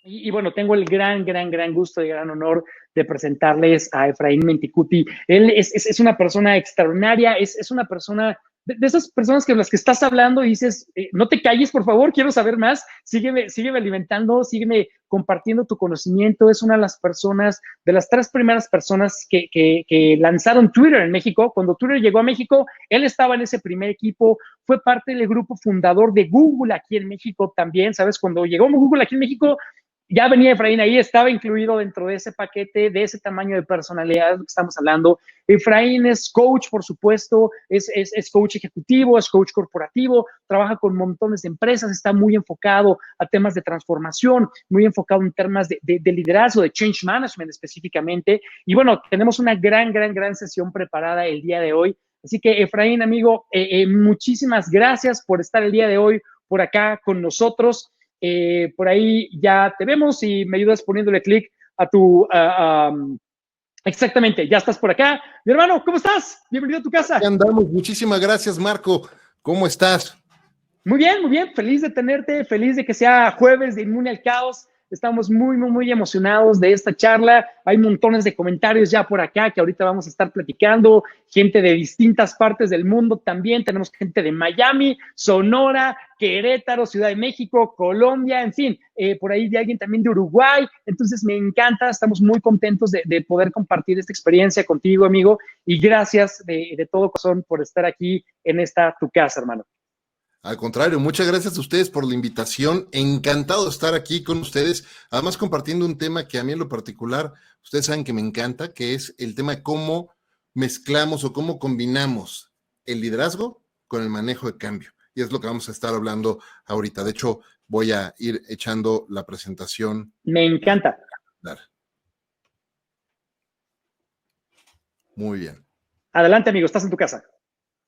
Y bueno, tengo el gran gusto y gran honor de presentarles a Efraín Menticuti. Él es una persona extraordinaria, es una persona de esas personas que las que estás hablando y dices, no te calles, por favor, quiero saber más, sígueme alimentando, sígueme compartiendo tu conocimiento. Es una de las personas, de las tres primeras personas que lanzaron Twitter en México. Cuando Twitter llegó a México, él estaba en ese primer equipo, fue parte del grupo fundador de Google aquí en México también, ¿sabes? Cuando llegó Google aquí en México, ya venía Efraín ahí, estaba incluido dentro de ese paquete, de ese tamaño de personalidad que estamos hablando. Efraín es coach, por supuesto, es coach ejecutivo, es coach corporativo, trabaja con montones de empresas, está muy enfocado a temas de transformación, muy enfocado en temas de liderazgo, de change management específicamente. Y bueno, tenemos una gran sesión preparada el día de hoy. Así que, Efraín, amigo, muchísimas gracias por estar el día de hoy por acá con nosotros. Por ahí ya te vemos y me ayudas poniéndole clic a tu... exactamente, ya estás por acá. Mi hermano, ¿cómo estás? Bienvenido a tu casa. Aquí andamos. Muchísimas gracias, Marco. ¿Cómo estás? Muy bien, feliz de tenerte, feliz de que sea jueves de Inmune al Caos. Estamos muy emocionados de esta charla. Hay montones de comentarios ya por acá que ahorita vamos a estar platicando. Gente de distintas partes del mundo también. Tenemos gente de Miami, Sonora, Querétaro, Ciudad de México, Colombia, en fin. Por ahí de alguien también de Uruguay. Entonces me encanta, estamos muy contentos de poder compartir esta experiencia contigo, amigo. Y gracias de todo corazón por estar aquí en esta tu casa, hermano. Al contrario, muchas gracias a ustedes por la invitación. Encantado de estar aquí con ustedes. Además, compartiendo un tema que a mí en lo particular, ustedes saben que me encanta, que es el tema de cómo mezclamos o cómo combinamos el liderazgo con el manejo de cambio. Y es lo que vamos a estar hablando ahorita. De hecho, voy a ir echando la presentación. Me encanta. Muy bien. Adelante, amigo, estás en tu casa.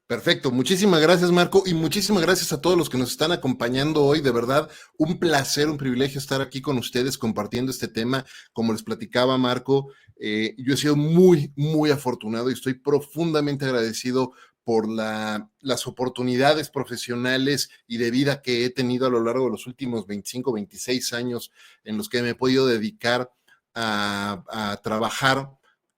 Perfecto, muchísimas gracias, Marco, y muchísimas gracias a todos los que nos están acompañando hoy. De verdad, un placer, un privilegio estar aquí con ustedes compartiendo este tema. Como les platicaba, Marco, yo he sido muy afortunado y estoy profundamente agradecido por las oportunidades profesionales y de vida que he tenido a lo largo de los últimos 25, 26 años en los que me he podido dedicar a trabajar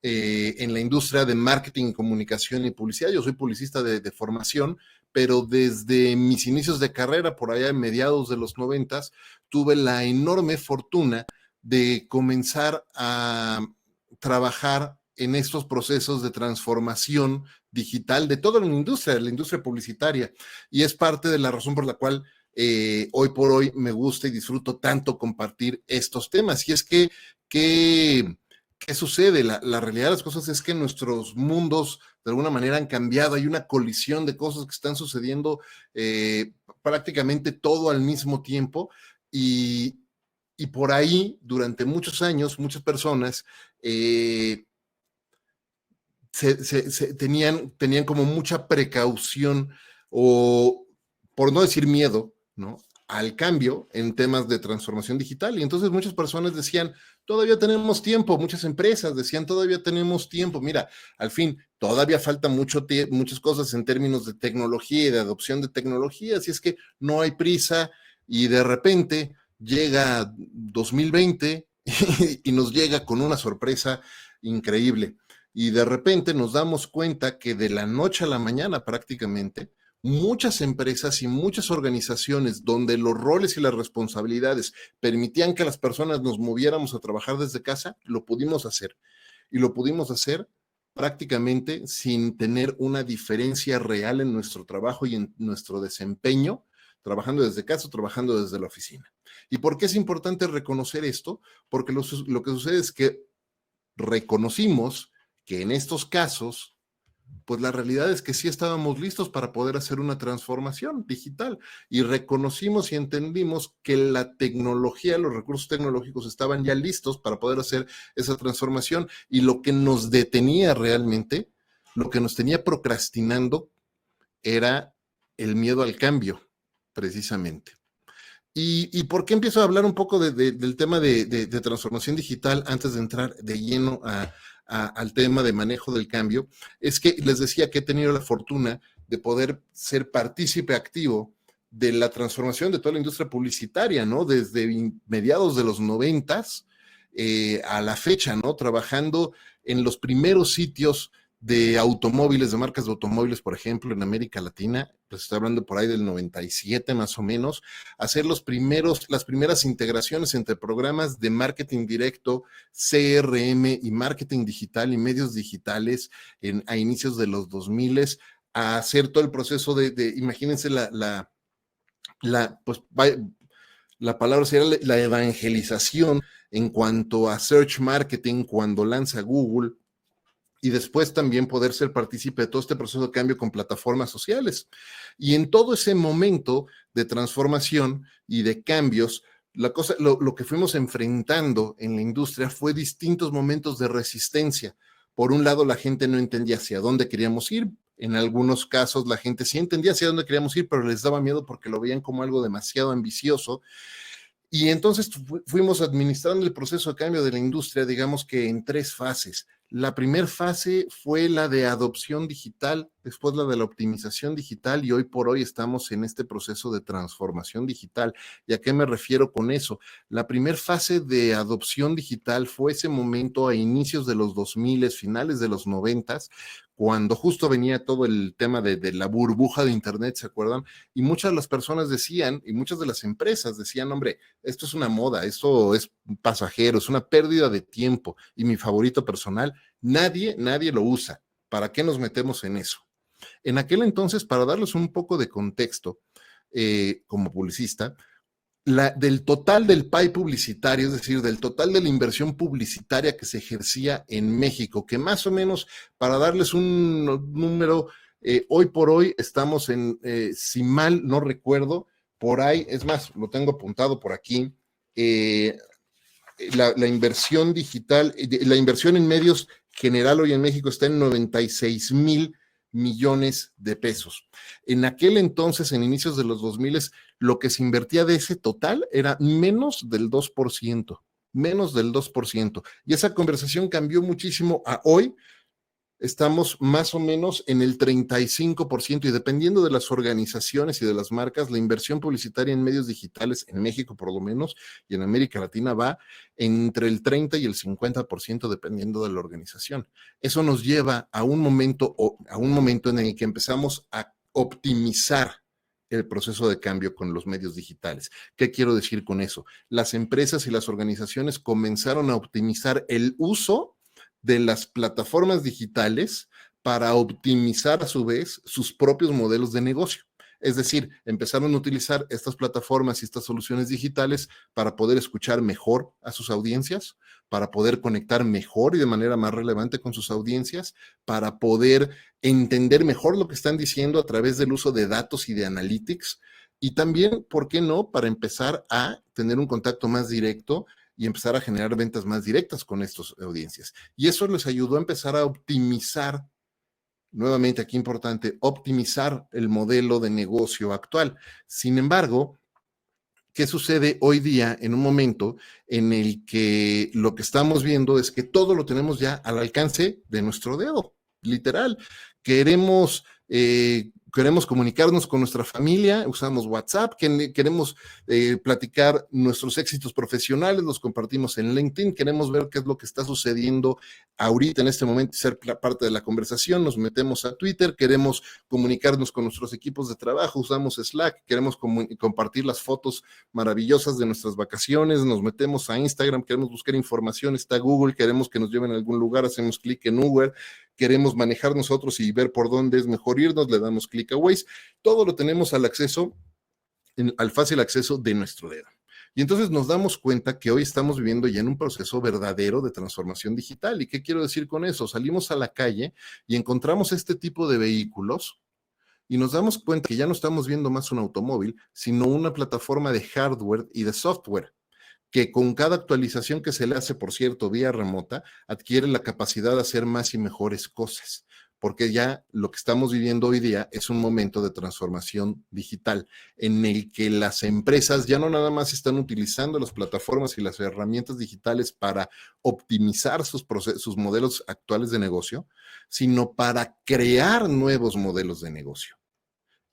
en la industria de marketing, comunicación y publicidad. Yo soy publicista de formación, pero desde mis inicios de carrera, por allá en mediados de los 90, tuve la enorme fortuna de comenzar a trabajar en estos procesos de transformación digital de toda la industria publicitaria. Y es parte de la razón por la cual hoy por hoy me gusta y disfruto tanto compartir estos temas. Y es que ¿qué sucede? La realidad de las cosas es que nuestros mundos de alguna manera han cambiado, hay una colisión de cosas que están sucediendo prácticamente todo al mismo tiempo y por ahí durante muchos años muchas personas tenían como mucha precaución o por no decir miedo, ¿no?, al cambio en temas de transformación digital. Y entonces muchas personas decían, todavía tenemos tiempo, muchas empresas decían, todavía tenemos tiempo. Mira, al fin, todavía falta muchas cosas en términos de tecnología y de adopción de tecnología, así es que no hay prisa y de repente llega 2020 y nos llega con una sorpresa increíble. Y de repente nos damos cuenta que de la noche a la mañana prácticamente, muchas empresas y muchas organizaciones donde los roles y las responsabilidades permitían que las personas nos moviéramos a trabajar desde casa, lo pudimos hacer. Y lo pudimos hacer prácticamente sin tener una diferencia real en nuestro trabajo y en nuestro desempeño, trabajando desde casa o trabajando desde la oficina. ¿Y por qué es importante reconocer esto? Porque lo que sucede es que reconocimos que en estos casos, pues la realidad es que sí estábamos listos para poder hacer una transformación digital y reconocimos y entendimos que la tecnología, los recursos tecnológicos estaban ya listos para poder hacer esa transformación y lo que nos detenía realmente, lo que nos tenía procrastinando era el miedo al cambio, precisamente. ¿Y por qué empiezo a hablar un poco del tema de transformación digital antes de entrar de lleno al tema de manejo del cambio? Es que les decía que he tenido la fortuna de poder ser partícipe activo de la transformación de toda la industria publicitaria, ¿no? Desde mediados de los 90s a la fecha, ¿no? Trabajando en los primeros sitios de automóviles, de marcas de automóviles, por ejemplo, en América Latina, pues estoy hablando por ahí del 97 más o menos, hacer las primeras integraciones entre programas de marketing directo, CRM y marketing digital y medios digitales a inicios de los 2000, a hacer todo el proceso imagínense pues, la palabra sería la evangelización en cuanto a search marketing cuando lanza Google, y después también poder ser partícipe de todo este proceso de cambio con plataformas sociales. Y en todo ese momento de transformación y de cambios, lo que fuimos enfrentando en la industria fue distintos momentos de resistencia. Por un lado, la gente no entendía hacia dónde queríamos ir. En algunos casos, la gente sí entendía hacia dónde queríamos ir, pero les daba miedo porque lo veían como algo demasiado ambicioso. Y entonces fuimos administrando el proceso de cambio de la industria, digamos que en 3 fases. La primera fase fue la de adopción digital, después la de la optimización digital, y hoy por hoy estamos en este proceso de transformación digital. ¿Y a qué me refiero con eso? La primera fase de adopción digital fue ese momento a inicios de los 2000, finales de los 90, cuando justo venía todo el tema de la burbuja de Internet, ¿se acuerdan? Y muchas de las personas decían, y muchas de las empresas decían, hombre, esto es una moda, esto es pasajero, es una pérdida de tiempo. Y mi favorito personal, nadie lo usa. ¿Para qué nos metemos en eso? En aquel entonces, para darles un poco de contexto, como publicista, del total del pie publicitario, es decir, del total de la inversión publicitaria que se ejercía en México, que más o menos, para darles un número, hoy por hoy estamos si mal no recuerdo, por ahí, es más, lo tengo apuntado por aquí, la inversión digital, la inversión en medios general hoy en México está en 96,000 millones de pesos. En aquel entonces, en inicios de los 2000, lo que se invertía de ese total era menos del 2%, menos del 2%. Y esa conversación cambió muchísimo a hoy. Estamos más o menos en el 35% y dependiendo de las organizaciones y de las marcas, la inversión publicitaria en medios digitales en México por lo menos y en América Latina va entre el 30 y el 50% dependiendo de la organización. Eso nos lleva a un momento en el que empezamos a optimizar el proceso de cambio con los medios digitales. ¿Qué quiero decir con eso? Las empresas y las organizaciones comenzaron a optimizar el uso de las plataformas digitales para optimizar a su vez sus propios modelos de negocio. Es decir, empezaron a utilizar estas plataformas y estas soluciones digitales para poder escuchar mejor a sus audiencias, para poder conectar mejor y de manera más relevante con sus audiencias, para poder entender mejor lo que están diciendo a través del uso de datos y de analytics, y también, ¿por qué no?, para empezar a tener un contacto más directo y empezar a generar ventas más directas con estas audiencias. Y eso les ayudó a empezar a optimizar, nuevamente aquí importante, optimizar el modelo de negocio actual. Sin embargo, ¿qué sucede hoy día en un momento en el que lo que estamos viendo es que todo lo tenemos ya al alcance de nuestro dedo, literal? Queremos comunicarnos con nuestra familia, usamos WhatsApp, queremos platicar nuestros éxitos profesionales, los compartimos en LinkedIn, queremos ver qué es lo que está sucediendo ahorita en este momento y ser parte de la conversación, nos metemos a Twitter, queremos comunicarnos con nuestros equipos de trabajo, usamos Slack, queremos compartir las fotos maravillosas de nuestras vacaciones, nos metemos a Instagram, queremos buscar información, está Google, queremos que nos lleven a algún lugar, hacemos clic en Uber, queremos manejar nosotros y ver por dónde es mejor irnos, le damos clic a Waze, todo lo tenemos al fácil acceso de nuestro dedo. Y entonces nos damos cuenta que hoy estamos viviendo ya en un proceso verdadero de transformación digital. ¿Y qué quiero decir con eso? Salimos a la calle y encontramos este tipo de vehículos y nos damos cuenta que ya no estamos viendo más un automóvil, sino una plataforma de hardware y de software, que con cada actualización que se le hace, por cierto, vía remota, adquiere la capacidad de hacer más y mejores cosas, porque ya lo que estamos viviendo hoy día es un momento de transformación digital en el que las empresas ya no nada más están utilizando las plataformas y las herramientas digitales para optimizar sus modelos actuales de negocio, sino para crear nuevos modelos de negocio.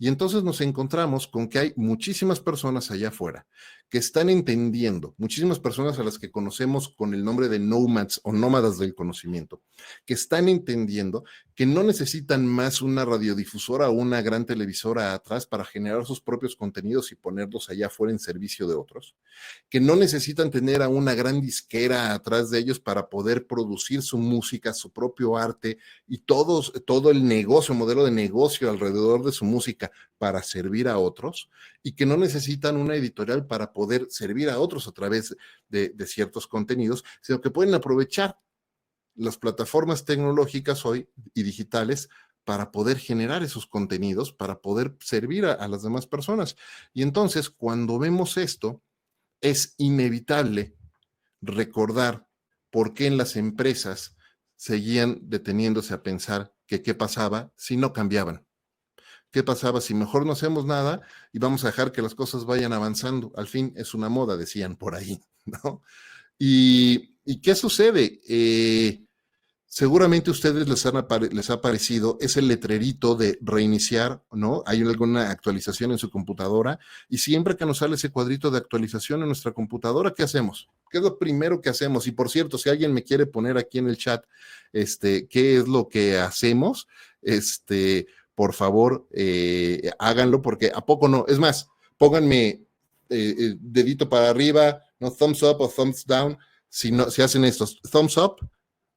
Y entonces nos encontramos con que hay muchísimas personas allá afuera que están entendiendo, muchísimas personas a las que conocemos con el nombre de nomads o nómadas del conocimiento, que están entendiendo que no necesitan más una radiodifusora o una gran televisora atrás para generar sus propios contenidos y ponerlos allá afuera en servicio de otros, que no necesitan tener a una gran disquera atrás de ellos para poder producir su música, su propio arte y todo el negocio, modelo de negocio alrededor de su música para servir a otros, y que no necesitan una editorial para poder servir a otros a través de ciertos contenidos, sino que pueden aprovechar las plataformas tecnológicas hoy y digitales para poder generar esos contenidos, para poder servir a las demás personas. Y entonces, cuando vemos esto, es inevitable recordar por qué en las empresas seguían deteniéndose a pensar que qué pasaba si no cambiaban. ¿Qué pasaba si mejor no hacemos nada y vamos a dejar que las cosas vayan avanzando? Al fin es una moda, decían por ahí, ¿no? ¿Y qué sucede? Seguramente a ustedes les ha aparecido ese letrerito de reiniciar, ¿no? Hay alguna actualización en su computadora y siempre que nos sale ese cuadrito de actualización en nuestra computadora, ¿qué hacemos? ¿Qué es lo primero que hacemos? Y por cierto, si alguien me quiere poner aquí en el chat, qué es lo que hacemos, por favor, háganlo, porque ¿a poco no? Es más, pónganme dedito para arriba, no thumbs up o thumbs down, si hacen estos, thumbs up,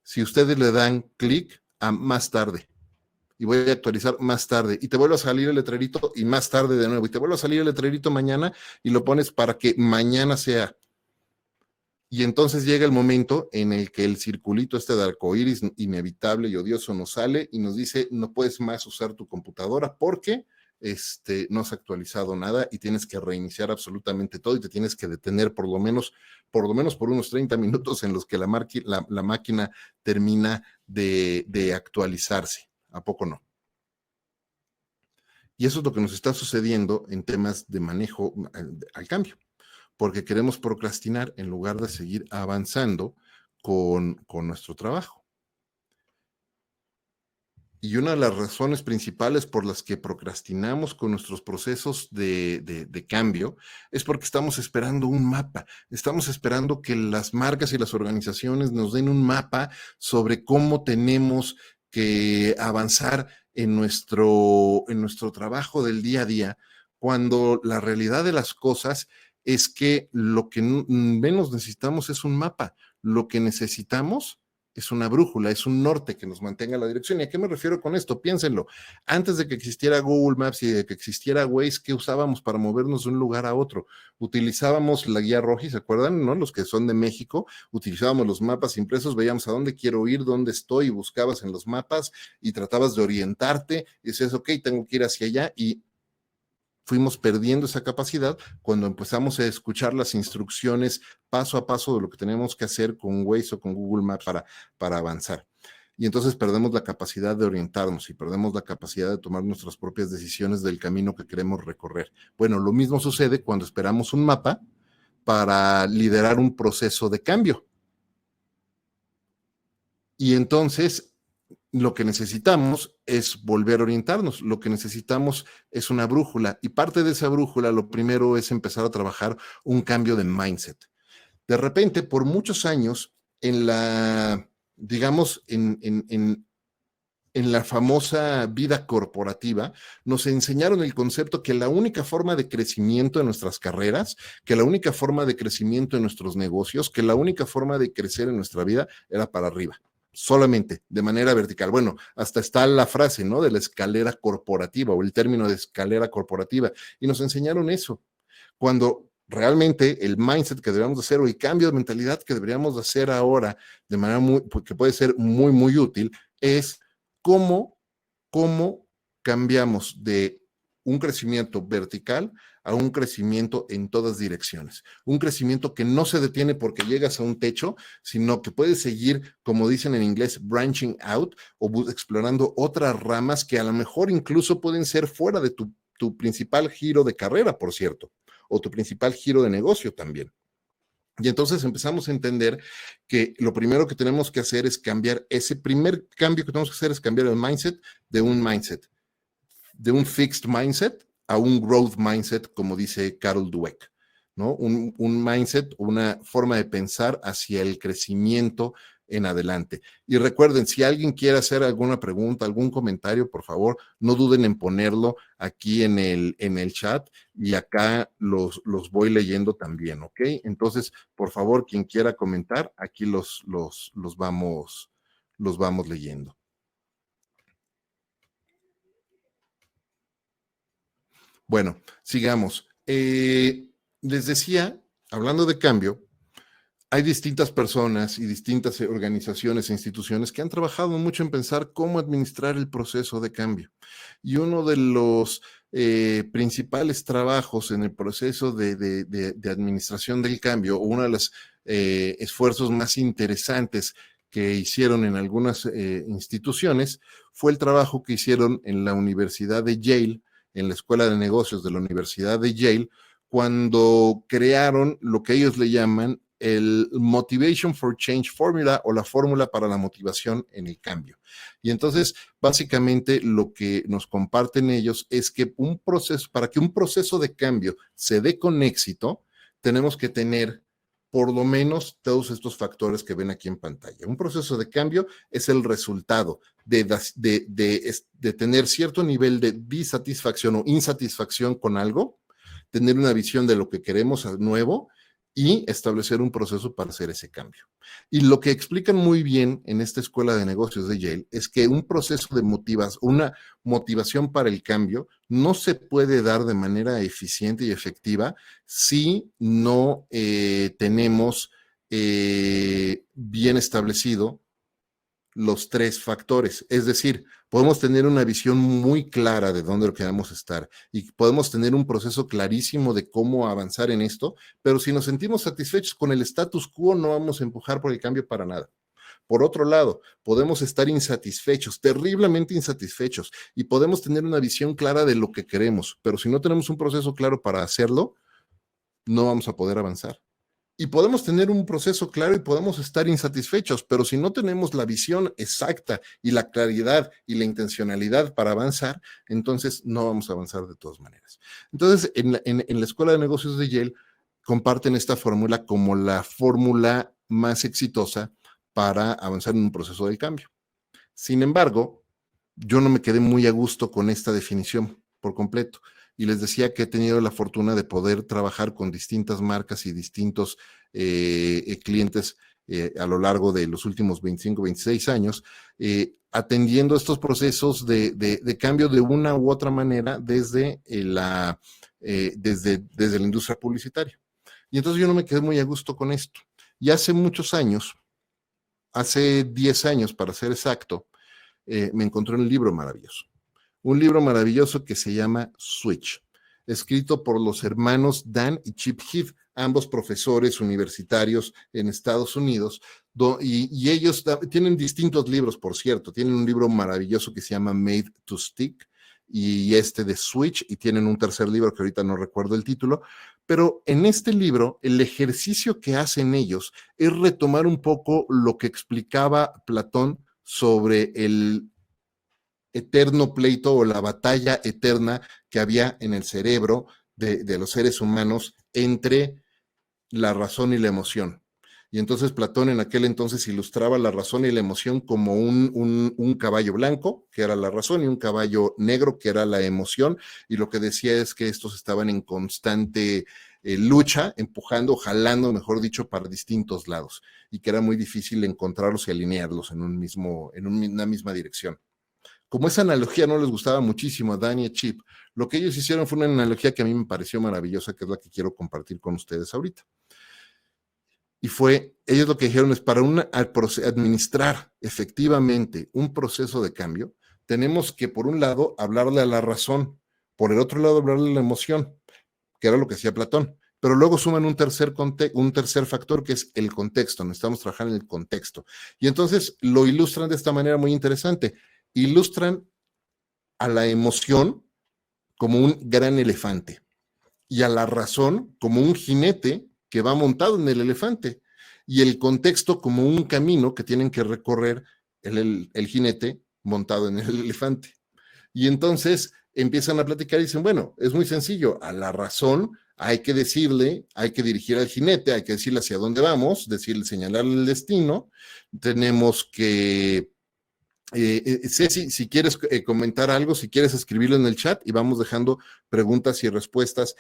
si ustedes le dan clic a más tarde, y voy a actualizar más tarde, y te vuelve a salir el letrerito y más tarde de nuevo, y te vuelve a salir el letrerito mañana y lo pones para que mañana sea. Y entonces llega el momento en el que el circulito de arcoíris inevitable y odioso nos sale y nos dice, no puedes más usar tu computadora porque no has actualizado nada y tienes que reiniciar absolutamente todo y te tienes que detener por lo menos por unos 30 minutos en los que la máquina termina de actualizarse. ¿A poco no? Y eso es lo que nos está sucediendo en temas de manejo al cambio, porque queremos procrastinar en lugar de seguir avanzando con nuestro trabajo. Y una de las razones principales por las que procrastinamos con nuestros procesos de cambio es porque estamos esperando un mapa, estamos esperando que las marcas y las organizaciones nos den un mapa sobre cómo tenemos que avanzar en nuestro trabajo del día a día, cuando la realidad de las cosas es que lo que menos necesitamos es un mapa, lo que necesitamos es una brújula, es un norte que nos mantenga la dirección. ¿Y a qué me refiero con esto? Piénsenlo. Antes de que existiera Google Maps y de que existiera Waze, ¿qué usábamos para movernos de un lugar a otro? Utilizábamos la guía Roji, ¿se acuerdan? ¿No? Los que son de México, utilizábamos los mapas impresos, veíamos a dónde quiero ir, dónde estoy, y buscabas en los mapas y tratabas de orientarte y decías, ok, tengo que ir hacia allá, y fuimos perdiendo esa capacidad cuando empezamos a escuchar las instrucciones paso a paso de lo que tenemos que hacer con Waze o con Google Maps para avanzar. Y entonces perdemos la capacidad de orientarnos y perdemos la capacidad de tomar nuestras propias decisiones del camino que queremos recorrer. Bueno, lo mismo sucede cuando esperamos un mapa para liderar un proceso de cambio. Y entonces lo que necesitamos es volver a orientarnos, lo que necesitamos es una brújula, y parte de esa brújula lo primero es empezar a trabajar un cambio de mindset. De repente, por muchos años, digamos, en la famosa vida corporativa, nos enseñaron el concepto que la única forma de crecimiento en nuestras carreras, que la única forma de crecimiento en nuestros negocios, que la única forma de crecer en nuestra vida era para arriba, solamente de manera vertical. Bueno, hasta está la frase, ¿no? De la escalera corporativa o el término de escalera corporativa. Y nos enseñaron eso. Cuando realmente el mindset que deberíamos hacer o el cambio de mentalidad que deberíamos hacer ahora de manera que puede ser muy, muy útil es cómo cambiamos de un crecimiento vertical a un crecimiento en todas direcciones. Un crecimiento que no se detiene porque llegas a un techo, sino que puedes seguir, como dicen en inglés, branching out o explorando otras ramas que a lo mejor incluso pueden ser fuera de tu principal giro de carrera, por cierto, o tu principal giro de negocio también. Y entonces empezamos a entender que lo primero que tenemos que hacer es cambiar, ese primer cambio que tenemos que hacer es cambiar el mindset de un mindset de un fixed mindset a un growth mindset, como dice Carol Dweck, ¿no? Un mindset, una forma de pensar hacia el crecimiento en adelante. Y recuerden, si alguien quiere hacer alguna pregunta, algún comentario, por favor, no duden en ponerlo aquí en el chat y acá los voy leyendo también, ¿ok? Entonces, por favor, quien quiera comentar, aquí los vamos leyendo. Bueno, sigamos. Les decía, hablando de cambio, hay distintas personas y distintas organizaciones e instituciones que han trabajado mucho en pensar cómo administrar el proceso de cambio. Y uno de los principales trabajos en el proceso de administración del cambio, o uno de los esfuerzos más interesantes que hicieron en algunas instituciones, fue el trabajo que hicieron en la Universidad de Yale, en la Escuela de Negocios de la Universidad de Yale, cuando crearon lo que ellos le llaman el Motivation for Change Formula, o la fórmula para la motivación en el cambio. Y entonces, básicamente, lo que nos comparten ellos es que para que un proceso de cambio se dé con éxito, tenemos que tener por lo menos todos estos factores que ven aquí en pantalla. Un proceso de cambio es el resultado de tener cierto nivel de disatisfacción o insatisfacción con algo, tener una visión de lo que queremos nuevo y establecer un proceso para hacer ese cambio. Y lo que explican muy bien en esta escuela de negocios de Yale es que un proceso de una motivación para el cambio no se puede dar de manera eficiente y efectiva si no tenemos bien establecido los tres factores. Es decir, podemos tener una visión muy clara de dónde lo queremos estar y podemos tener un proceso clarísimo de cómo avanzar en esto, pero si nos sentimos satisfechos con el status quo, no vamos a empujar por el cambio para nada. Por otro lado, podemos estar insatisfechos, terriblemente insatisfechos, y podemos tener una visión clara de lo que queremos, pero si no tenemos un proceso claro para hacerlo, no vamos a poder avanzar. Y podemos tener un proceso claro y podemos estar insatisfechos, pero si no tenemos la visión exacta y la claridad y la intencionalidad para avanzar, entonces no vamos a avanzar de todas maneras. Entonces, en la Escuela de Negocios de Yale comparten esta fórmula como la fórmula más exitosa para avanzar en un proceso de cambio. Sin embargo, yo no me quedé muy a gusto con esta definición por completo. Y les decía que he tenido la fortuna de poder trabajar con distintas marcas y distintos clientes a lo largo de los últimos 25, 26 años, atendiendo estos procesos de cambio de una u otra manera desde la industria publicitaria. Y entonces yo no me quedé muy a gusto con esto. Y hace muchos años, hace 10 años para ser exacto, me encontré un libro maravilloso. Un libro maravilloso que se llama Switch, escrito por los hermanos Dan y Chip Heath, ambos profesores universitarios en Estados Unidos, y ellos tienen distintos libros, por cierto. Tienen un libro maravilloso que se llama Made to Stick, y este de Switch, y tienen un tercer libro que ahorita no recuerdo el título, pero en este libro el ejercicio que hacen ellos es retomar un poco lo que explicaba Platón sobre el eterno pleito o la batalla eterna que había en el cerebro de los seres humanos entre la razón y la emoción. Y entonces Platón en aquel entonces ilustraba la razón y la emoción como un caballo blanco, que era la razón, y un caballo negro, que era la emoción, y lo que decía es que estos estaban en constante lucha, empujando, jalando, mejor dicho, para distintos lados, y que era muy difícil encontrarlos y alinearlos en una misma dirección. Como esa analogía no les gustaba muchísimo a Dan y a Chip, lo que ellos hicieron fue una analogía que a mí me pareció maravillosa, que es la que quiero compartir con ustedes ahorita. Y ellos lo que dijeron es, para administrar efectivamente un proceso de cambio, tenemos que, por un lado, hablarle a la razón, por el otro lado, hablarle a la emoción, que era lo que hacía Platón. Pero luego suman un tercer factor, que es el contexto. Necesitamos trabajar en el contexto. Y entonces lo ilustran de esta manera muy interesante. Ilustran a la emoción como un gran elefante y a la razón como un jinete que va montado en el elefante, y el contexto como un camino que tienen que recorrer el jinete montado en el elefante. Y entonces empiezan a platicar y dicen, bueno, es muy sencillo, a la razón hay que decirle, hay que dirigir al jinete, hay que decirle hacia dónde vamos, decirle, señalarle el destino, tenemos que Ceci, si quieres comentar algo, si quieres escribirlo en el chat y vamos dejando preguntas y respuestas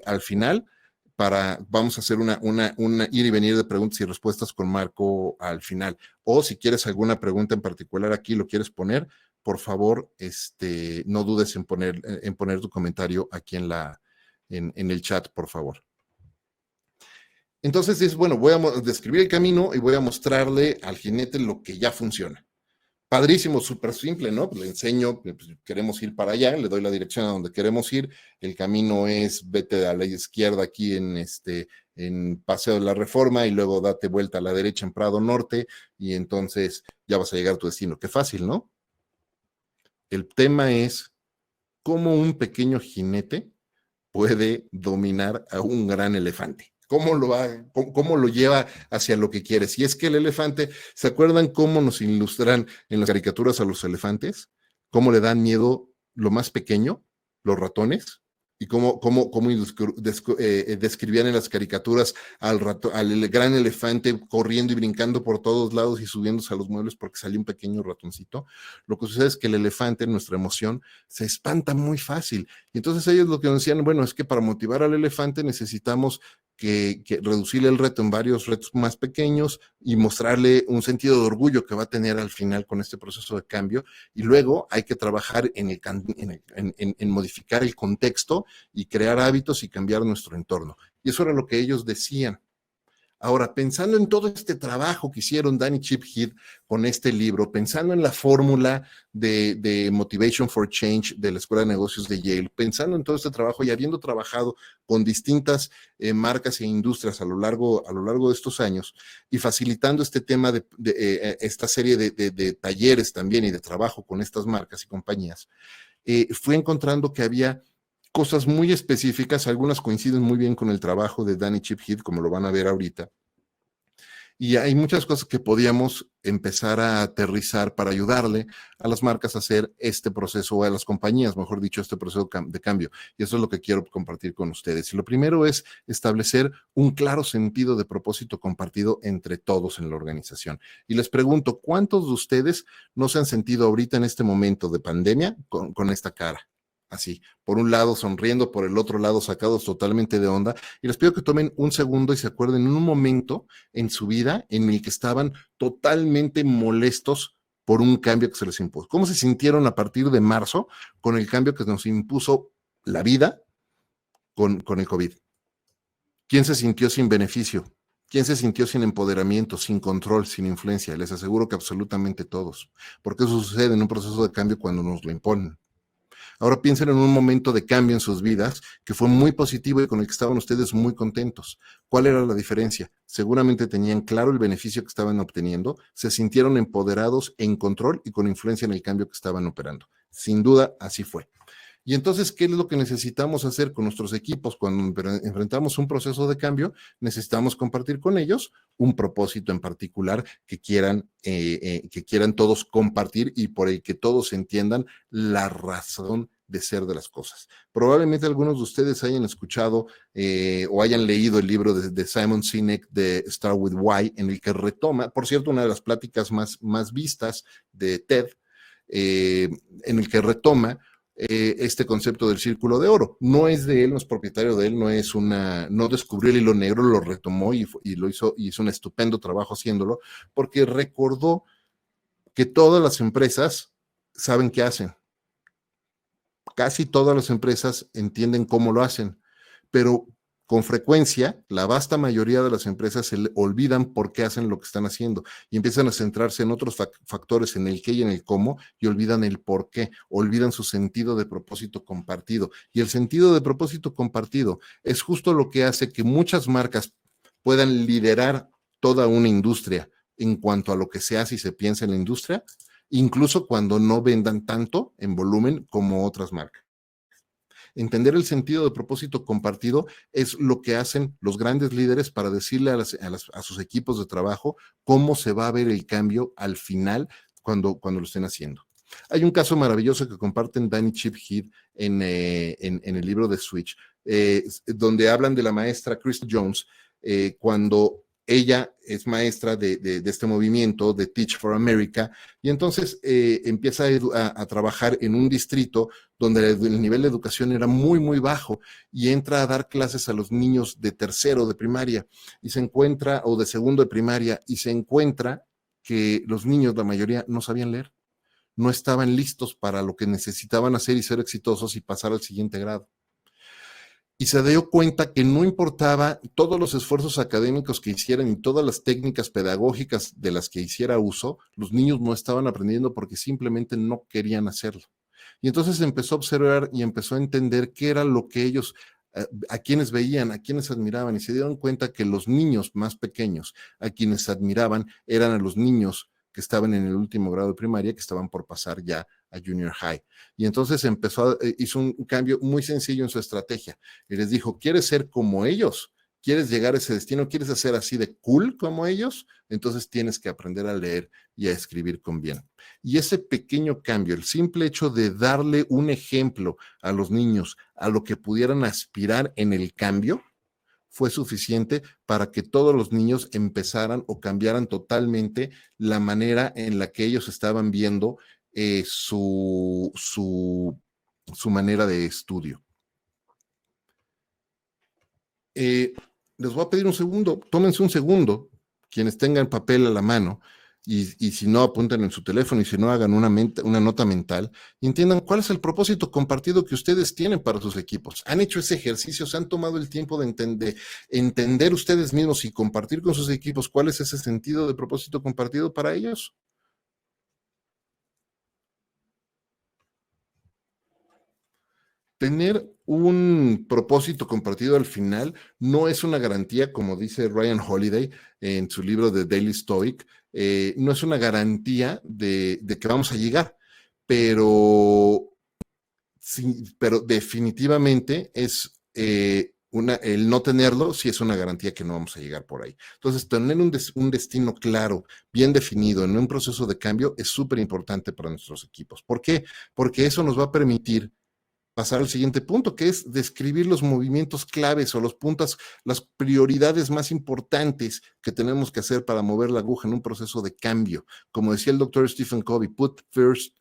al final vamos a hacer una ir y venir de preguntas y respuestas con Marco al final. O si quieres alguna pregunta en particular aquí, lo quieres poner, por favor, no dudes en poner tu comentario aquí en el chat, por favor. Entonces es, bueno, voy a describir el camino y voy a mostrarle al jinete lo que ya funciona. Padrísimo, súper simple, ¿no? Pues le enseño, pues queremos ir para allá, le doy la dirección a donde queremos ir, el camino es vete a la izquierda aquí en Paseo de la Reforma y luego date vuelta a la derecha en Prado Norte y entonces ya vas a llegar a tu destino. Qué fácil, ¿no? El tema es cómo un pequeño jinete puede dominar a un gran elefante. ¿Cómo lo lleva hacia lo que quiere? Si es que el elefante, ¿se acuerdan cómo nos ilustran en las caricaturas a los elefantes? ¿Cómo le dan miedo lo más pequeño, los ratones? Y cómo describían en las caricaturas al gran elefante corriendo y brincando por todos lados y subiéndose a los muebles porque salió un pequeño ratoncito. Lo que sucede es que el elefante, nuestra emoción, se espanta muy fácil. Y entonces ellos lo que nos decían, bueno, es que para motivar al elefante necesitamos que reducirle el reto en varios retos más pequeños y mostrarle un sentido de orgullo que va a tener al final con este proceso de cambio. Y luego hay que trabajar en modificar el contexto y crear hábitos y cambiar nuestro entorno. Y eso era lo que ellos decían. Ahora, pensando en todo este trabajo que hicieron Dan y Chip Heath con este libro, pensando en la fórmula de Motivation for Change de la Escuela de Negocios de Yale, pensando en todo este trabajo y habiendo trabajado con distintas marcas e industrias a lo largo de estos años y facilitando este tema de esta serie de talleres también y de trabajo con estas marcas y compañías, fui encontrando que había cosas muy específicas, algunas coinciden muy bien con el trabajo de Dan y Chip Heath, como lo van a ver ahorita. Y hay muchas cosas que podíamos empezar a aterrizar para ayudarle a las marcas a hacer este proceso, o a las compañías, mejor dicho, este proceso de cambio. Y eso es lo que quiero compartir con ustedes. Y lo primero es establecer un claro sentido de propósito compartido entre todos en la organización. Y les pregunto, ¿cuántos de ustedes no se han sentido ahorita en este momento de pandemia con esta cara? Así, por un lado sonriendo, por el otro lado sacados totalmente de onda. Y les pido que tomen un segundo y se acuerden en un momento en su vida en el que estaban totalmente molestos por un cambio que se les impuso. ¿Cómo se sintieron a partir de marzo con el cambio que nos impuso la vida con el COVID? ¿Quién se sintió sin beneficio? ¿Quién se sintió sin empoderamiento, sin control, sin influencia? Les aseguro que absolutamente todos, porque eso sucede en un proceso de cambio cuando nos lo imponen. Ahora piensen en un momento de cambio en sus vidas que fue muy positivo y con el que estaban ustedes muy contentos. ¿Cuál era la diferencia? Seguramente tenían claro el beneficio que estaban obteniendo, se sintieron empoderados, en control y con influencia en el cambio que estaban operando. Sin duda, así fue. Y entonces, ¿qué es lo que necesitamos hacer con nuestros equipos cuando enfrentamos un proceso de cambio? Necesitamos compartir con ellos un propósito en particular que quieran todos compartir y por el que todos entiendan la razón de ser de las cosas. Probablemente algunos de ustedes hayan escuchado o hayan leído el libro de Simon Sinek de Start With Why, en el que retoma, por cierto, una de las pláticas más vistas de TED, en el que retoma este concepto del círculo de oro. No es de él, no es propietario de él, no descubrió el hilo negro, lo retomó y lo hizo un estupendo trabajo haciéndolo, porque recordó que todas las empresas saben qué hacen. Casi todas las empresas entienden cómo lo hacen, pero con frecuencia, la vasta mayoría de las empresas se olvidan por qué hacen lo que están haciendo y empiezan a centrarse en otros factores, en el qué y en el cómo, y olvidan el por qué, olvidan su sentido de propósito compartido. Y el sentido de propósito compartido es justo lo que hace que muchas marcas puedan liderar toda una industria en cuanto a lo que se hace y se piensa en la industria, incluso cuando no vendan tanto en volumen como otras marcas. Entender el sentido de propósito compartido es lo que hacen los grandes líderes para decirle a sus equipos de trabajo cómo se va a ver el cambio al final cuando lo estén haciendo. Hay un caso maravilloso que comparten Dan y Chip Heath en el libro de Switch, donde hablan de la maestra Crystal Jones, cuando ella es maestra de este movimiento de Teach for America, y entonces empieza a trabajar en un distrito donde el nivel de educación era muy, muy bajo, y entra a dar clases a los niños de tercero de primaria, y se encuentra, o de segundo de primaria, y se encuentra que los niños, la mayoría, no sabían leer, no estaban listos para lo que necesitaban hacer y ser exitosos y pasar al siguiente grado. Y se dio cuenta que no importaba todos los esfuerzos académicos que hicieran y todas las técnicas pedagógicas de las que hiciera uso, los niños no estaban aprendiendo porque simplemente no querían hacerlo. Y entonces empezó a observar y empezó a entender qué era lo que ellos, a quienes veían, a quienes admiraban, y se dieron cuenta que los niños más pequeños, a quienes admiraban, eran a los niños que estaban en el último grado de primaria, que estaban por pasar ya a junior high. Y entonces hizo un cambio muy sencillo en su estrategia. Y les dijo, ¿quieres ser como ellos? ¿Quieres llegar a ese destino? ¿Quieres hacer así de cool como ellos? Entonces tienes que aprender a leer y a escribir con bien. Y ese pequeño cambio, el simple hecho de darle un ejemplo a los niños a lo que pudieran aspirar en el cambio, fue suficiente para que todos los niños empezaran o cambiaran totalmente la manera en la que ellos estaban viendo su manera de estudio. Les voy a pedir un segundo, tómense un segundo, quienes tengan papel a la mano, y si no, apunten en su teléfono, y si no, hagan una nota mental y entiendan cuál es el propósito compartido que ustedes tienen para sus equipos. ¿Han hecho ese ejercicio? ¿Se han tomado el tiempo de entender ustedes mismos y compartir con sus equipos cuál es ese sentido de propósito compartido para ellos? Tener un propósito compartido al final no es una garantía, como dice Ryan Holiday en su libro de Daily Stoic, no es una garantía de que vamos a llegar, pero, sí, pero definitivamente es el no tenerlo, sí es una garantía que no vamos a llegar por ahí. Entonces, tener un destino claro, bien definido en un proceso de cambio es súper importante para nuestros equipos. ¿Por qué? Porque eso nos va a permitir pasar al siguiente punto, que es describir los movimientos claves o los puntos, las prioridades más importantes que tenemos que hacer para mover la aguja en un proceso de cambio. Como decía el doctor Stephen Covey, put first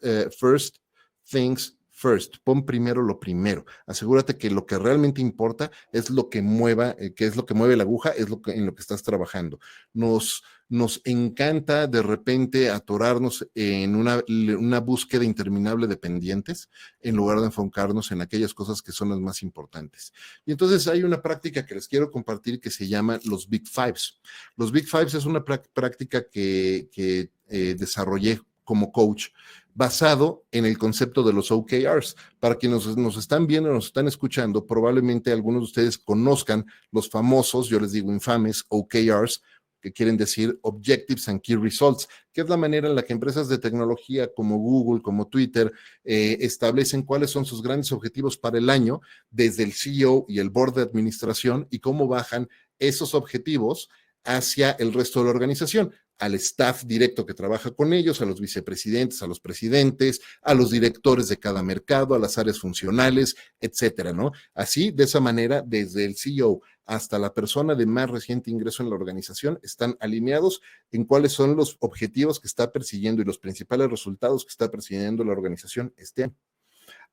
things first, pon primero lo primero. Asegúrate que lo que realmente importa es lo que mueva, que es lo que mueve la aguja, es en lo que estás trabajando. Nos encanta de repente atorarnos en una búsqueda interminable de pendientes en lugar de enfocarnos en aquellas cosas que son las más importantes. Y entonces hay una práctica que les quiero compartir que se llama los Big Fives. Los Big Fives es una práctica que desarrollé como coach basado en el concepto de los OKRs. Para quienes nos están viendo, nos están escuchando, probablemente algunos de ustedes conozcan los famosos, yo les digo infames, OKRs, que quieren decir Objectives and Key Results, que es la manera en la que empresas de tecnología como Google, como Twitter, establecen cuáles son sus grandes objetivos para el año desde el CEO y el board de administración y cómo bajan esos objetivos hacia el resto de la organización, al staff directo que trabaja con ellos, a los vicepresidentes, a los presidentes, a los directores de cada mercado, a las áreas funcionales, etcétera, ¿no? Así, de esa manera, desde el CEO hasta la persona de más reciente ingreso en la organización, están alineados en cuáles son los objetivos que está persiguiendo y los principales resultados que está persiguiendo la organización este año.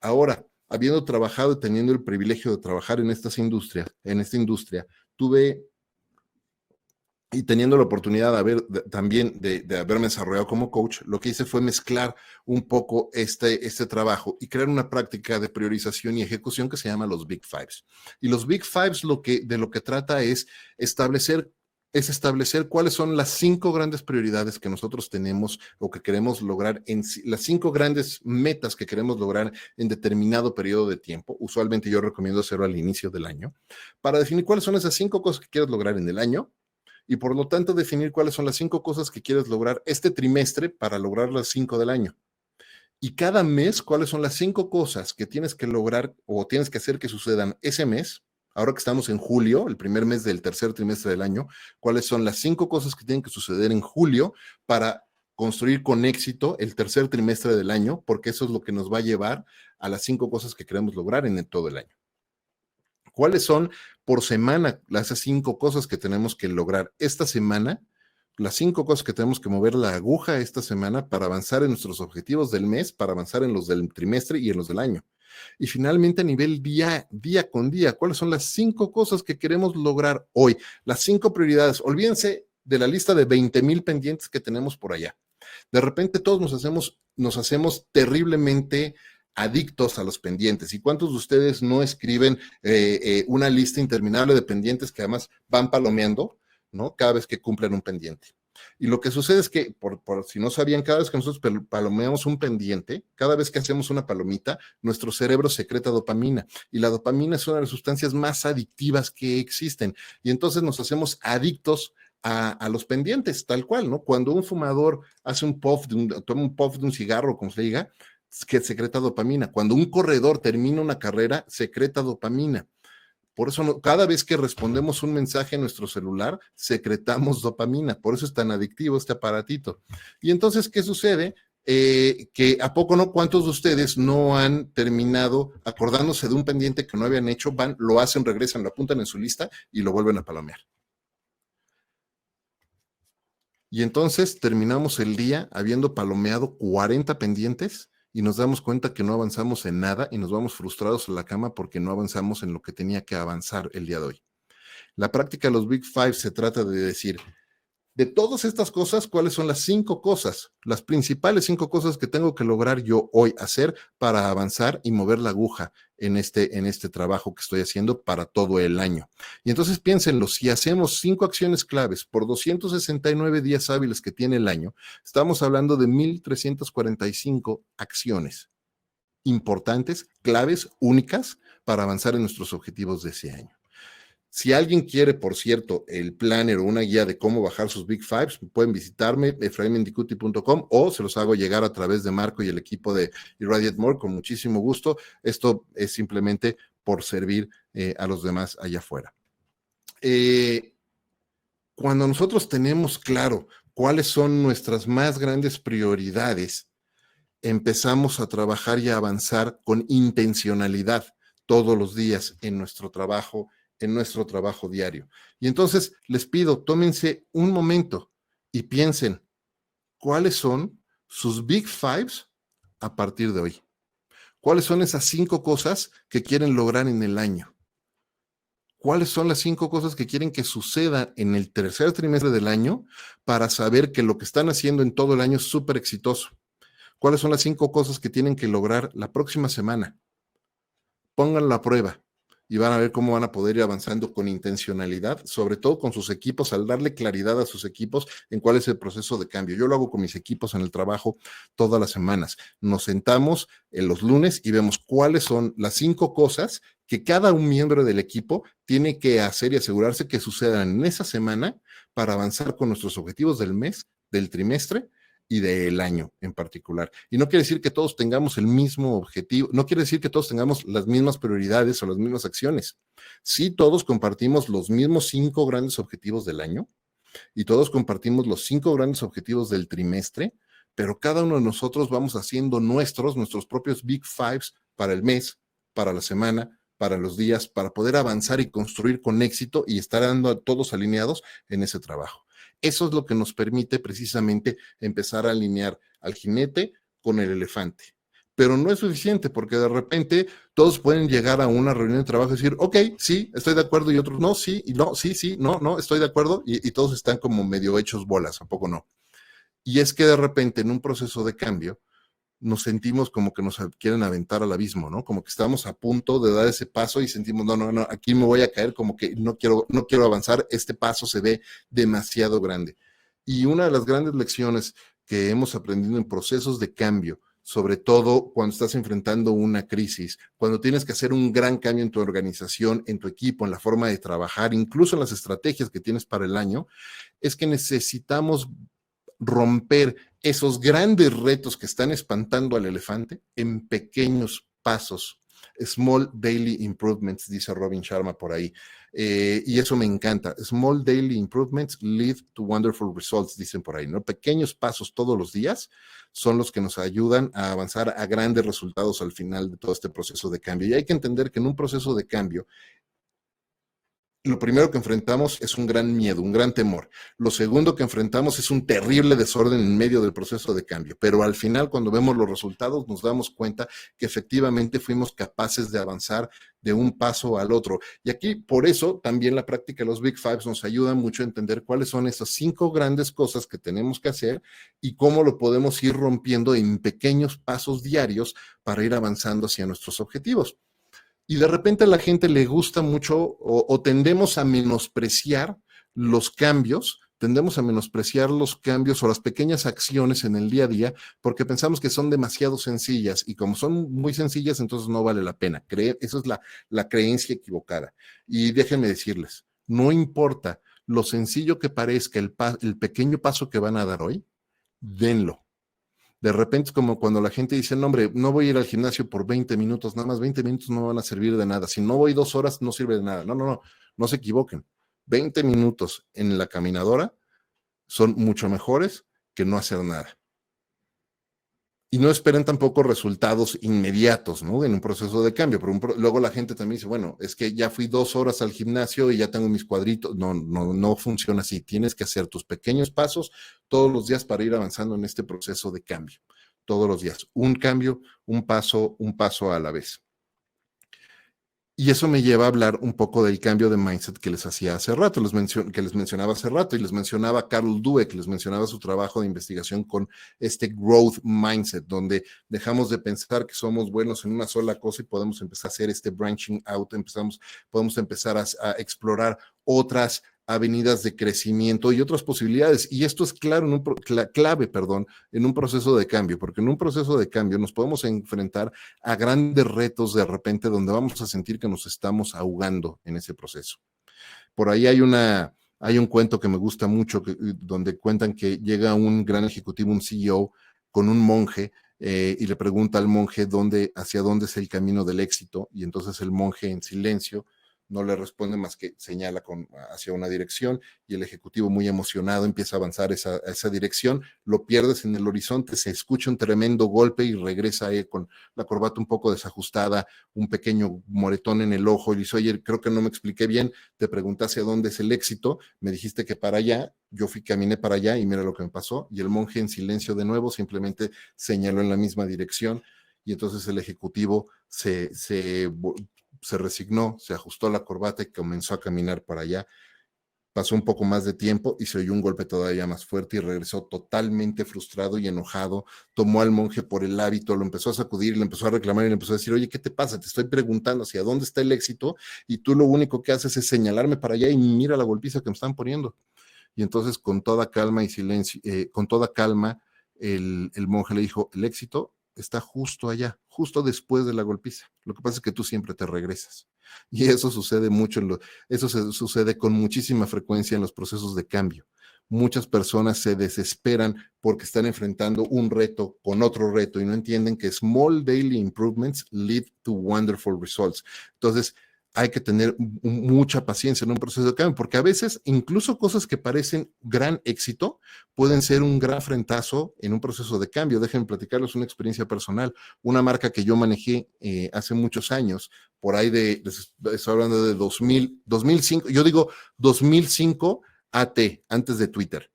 Ahora, habiendo trabajado y teniendo el privilegio de trabajar en esta industria, tuve y teniendo la oportunidad también de haberme desarrollado como coach, lo que hice fue mezclar un poco este trabajo y crear una práctica de priorización y ejecución que se llama los Big Fives. Y los Big Fives de lo que trata es establecer cuáles son las 5 grandes prioridades que nosotros tenemos o que queremos lograr, las 5 grandes metas que queremos lograr en determinado periodo de tiempo. Usualmente yo recomiendo hacerlo al inicio del año, para definir cuáles son esas 5 cosas que quieres lograr en el año, y por lo tanto definir cuáles son las 5 cosas que quieres lograr este trimestre para lograr las 5 del año. Y cada mes, cuáles son las 5 cosas que tienes que lograr o tienes que hacer que sucedan ese mes. Ahora que estamos en julio, el primer mes del tercer trimestre del año, cuáles son las 5 cosas que tienen que suceder en julio para construir con éxito el tercer trimestre del año, porque eso es lo que nos va a llevar a las 5 cosas que queremos lograr en todo el año. ¿Cuáles son por semana esas 5 cosas que tenemos que lograr esta semana? Las 5 cosas que tenemos que mover la aguja esta semana para avanzar en nuestros objetivos del mes, para avanzar en los del trimestre y en los del año. Y finalmente, a nivel día con día, ¿cuáles son las 5 cosas que queremos lograr hoy? Las 5 prioridades. Olvídense de la lista de 20,000 pendientes que tenemos por allá. De repente todos nos hacemos terriblemente adictos a los pendientes. ¿Y cuántos de ustedes no escriben una lista interminable de pendientes que además van palomeando, ¿no? Cada vez que cumplen un pendiente. Y lo que sucede es que, por si no sabían, cada vez que nosotros palomeamos un pendiente, cada vez que hacemos una palomita, nuestro cerebro secreta dopamina. Y la dopamina es una de las sustancias más adictivas que existen. Y entonces nos hacemos adictos a los pendientes, tal cual, ¿no? Cuando un fumador hace toma un puff de un cigarro, como se diga, que secreta dopamina. Cuando un corredor termina una carrera, secreta dopamina. Por eso cada vez que respondemos un mensaje en nuestro celular, secretamos dopamina. Por eso es tan adictivo este aparatito. Y entonces, ¿qué sucede? Que a poco no, ¿cuántos de ustedes no han terminado acordándose de un pendiente que no habían hecho? Van, lo hacen, regresan, lo apuntan en su lista y lo vuelven a palomear. Y entonces terminamos el día habiendo palomeado 40 pendientes y nos damos cuenta que no avanzamos en nada y nos vamos frustrados a la cama porque no avanzamos en lo que tenía que avanzar el día de hoy. La práctica de los Big Five se trata de decir, de todas estas cosas, ¿cuáles son las 5 cosas, las principales 5 cosas que tengo que lograr yo hoy hacer para avanzar y mover la aguja en este trabajo que estoy haciendo para todo el año? Y entonces piénsenlo, si hacemos 5 acciones claves por 269 días hábiles que tiene el año, estamos hablando de 1,345 acciones importantes, claves, únicas para avanzar en nuestros objetivos de ese año. Si alguien quiere, por cierto, el planner o una guía de cómo bajar sus Big Fives, pueden visitarme, efrainmendicuti.com, o se los hago llegar a través de Marco y el equipo de Irradiate More con muchísimo gusto. Esto es simplemente por servir a los demás allá afuera. Cuando nosotros tenemos claro cuáles son nuestras más grandes prioridades, empezamos a trabajar y a avanzar con intencionalidad todos los días en nuestro trabajo diario. Y entonces les pido, tómense un momento y piensen cuáles son sus Big Fives a partir de hoy. ¿Cuáles son esas 5 cosas que quieren lograr en el año? ¿Cuáles son las 5 cosas que quieren que sucedan en el tercer trimestre del año para saber que lo que están haciendo en todo el año es súper exitoso? ¿Cuáles son las 5 cosas que tienen que lograr la próxima semana? Pónganlo a prueba y van a ver cómo van a poder ir avanzando con intencionalidad, sobre todo con sus equipos, al darle claridad a sus equipos en cuál es el proceso de cambio. Yo lo hago con mis equipos en el trabajo todas las semanas. Nos sentamos en los lunes y vemos cuáles son las 5 cosas que cada un miembro del equipo tiene que hacer y asegurarse que sucedan en esa semana para avanzar con nuestros objetivos del mes, del trimestre y del año en particular. Y no quiere decir que todos tengamos el mismo objetivo, no quiere decir que todos tengamos las mismas prioridades o las mismas acciones. Sí, todos compartimos los mismos 5 grandes objetivos del año y todos compartimos los 5 grandes objetivos del trimestre, pero cada uno de nosotros vamos haciendo nuestros propios Big Fives para el mes, para la semana, para los días, para poder avanzar y construir con éxito y estar dando todos alineados en ese trabajo. Eso es lo que nos permite precisamente empezar a alinear al jinete con el elefante. Pero no es suficiente porque de repente todos pueden llegar a una reunión de trabajo y decir, ok, sí, estoy de acuerdo, y otros no, sí, y no, sí, no, estoy de acuerdo, y todos están como medio hechos bolas, ¿a poco no? Y es que de repente en un proceso de cambio nos sentimos como que nos quieren aventar al abismo, ¿no? Como que estamos a punto de dar ese paso y sentimos, no, aquí me voy a caer, como que no quiero avanzar, este paso se ve demasiado grande. Y una de las grandes lecciones que hemos aprendido en procesos de cambio, sobre todo cuando estás enfrentando una crisis, cuando tienes que hacer un gran cambio en tu organización, en tu equipo, en la forma de trabajar, incluso en las estrategias que tienes para el año, es que necesitamos romper esos grandes retos que están espantando al elefante en pequeños pasos, Small Daily Improvements, dice Robin Sharma por ahí. Y eso me encanta. Small Daily Improvements lead to wonderful results, dicen por ahí, ¿no? Pequeños pasos todos los días son los que nos ayudan a avanzar a grandes resultados al final de todo este proceso de cambio. Y hay que entender que en un proceso de cambio, lo primero que enfrentamos es un gran miedo, un gran temor. Lo segundo que enfrentamos es un terrible desorden en medio del proceso de cambio. Pero al final, cuando vemos los resultados, nos damos cuenta que efectivamente fuimos capaces de avanzar de un paso al otro. Y aquí, por eso, también la práctica de los Big Fives nos ayuda mucho a entender cuáles son esas 5 grandes cosas que tenemos que hacer y cómo lo podemos ir rompiendo en pequeños pasos diarios para ir avanzando hacia nuestros objetivos. Y de repente a la gente le gusta mucho o tendemos a menospreciar los cambios, o las pequeñas acciones en el día a día porque pensamos que son demasiado sencillas y como son muy sencillas, entonces no vale la pena. Eso es la creencia equivocada. Y déjenme decirles, no importa lo sencillo que parezca el pequeño paso que van a dar hoy, denlo. De repente es como cuando la gente dice, no, hombre, no voy a ir al gimnasio por 20 minutos, nada más 20 minutos no van a servir de nada. Si no voy 2 horas, no sirve de nada. No se equivoquen. 20 minutos en la caminadora son mucho mejores que no hacer nada. Y no esperen tampoco resultados inmediatos, ¿no? En un proceso de cambio. Pero luego la gente también dice, bueno, es que ya fui 2 horas al gimnasio y ya tengo mis cuadritos. No funciona así. Tienes que hacer tus pequeños pasos todos los días para ir avanzando en este proceso de cambio. Todos los días. Un cambio, un paso a la vez. Y eso me lleva a hablar un poco del cambio de mindset que les hacía hace rato, que les mencionaba hace rato, y les mencionaba a Carol Dweck, les mencionaba su trabajo de investigación con este growth mindset, donde dejamos de pensar que somos buenos en una sola cosa y podemos empezar a hacer este branching out, podemos empezar a explorar otras avenidas de crecimiento y otras posibilidades. Y esto es clave, en un proceso de cambio, porque en un proceso de cambio nos podemos enfrentar a grandes retos de repente donde vamos a sentir que nos estamos ahogando en ese proceso. Por ahí hay un cuento que me gusta mucho, donde cuentan que llega un gran ejecutivo, un CEO, con un monje y le pregunta al monje hacia dónde es el camino del éxito, y entonces el monje en silencio no le responde más que señala hacia una dirección, y el ejecutivo muy emocionado empieza a avanzar esa dirección, lo pierdes en el horizonte, se escucha un tremendo golpe y regresa con la corbata un poco desajustada, un pequeño moretón en el ojo, y dice, oye, creo que no me expliqué bien, te pregunté hacia dónde es el éxito, me dijiste que para allá, caminé para allá y mira lo que me pasó, y el monje en silencio de nuevo simplemente señaló en la misma dirección, y entonces el ejecutivo se resignó, se ajustó la corbata y comenzó a caminar para allá. Pasó un poco más de tiempo y se oyó un golpe todavía más fuerte y regresó totalmente frustrado y enojado. Tomó al monje por el hábito, lo empezó a sacudir, le empezó a reclamar y le empezó a decir, oye, ¿qué te pasa? Te estoy preguntando hacia dónde está el éxito y tú lo único que haces es señalarme para allá y mira la golpiza que me están poniendo. Y entonces con toda calma y silencio, el monje le dijo, el éxito está justo allá, justo después de la golpiza. Lo que pasa es que tú siempre te regresas. Y eso sucede mucho, sucede con muchísima frecuencia en los procesos de cambio. Muchas personas se desesperan porque están enfrentando un reto con otro reto y no entienden que small daily improvements lead to wonderful results. Entonces, hay que tener mucha paciencia en un proceso de cambio, porque a veces incluso cosas que parecen gran éxito pueden ser un gran frentazo en un proceso de cambio. Déjenme platicarles una experiencia personal. Una marca que yo manejé hace muchos años, por ahí estoy hablando de 2005, yo digo 2005 AT, antes de Twitter.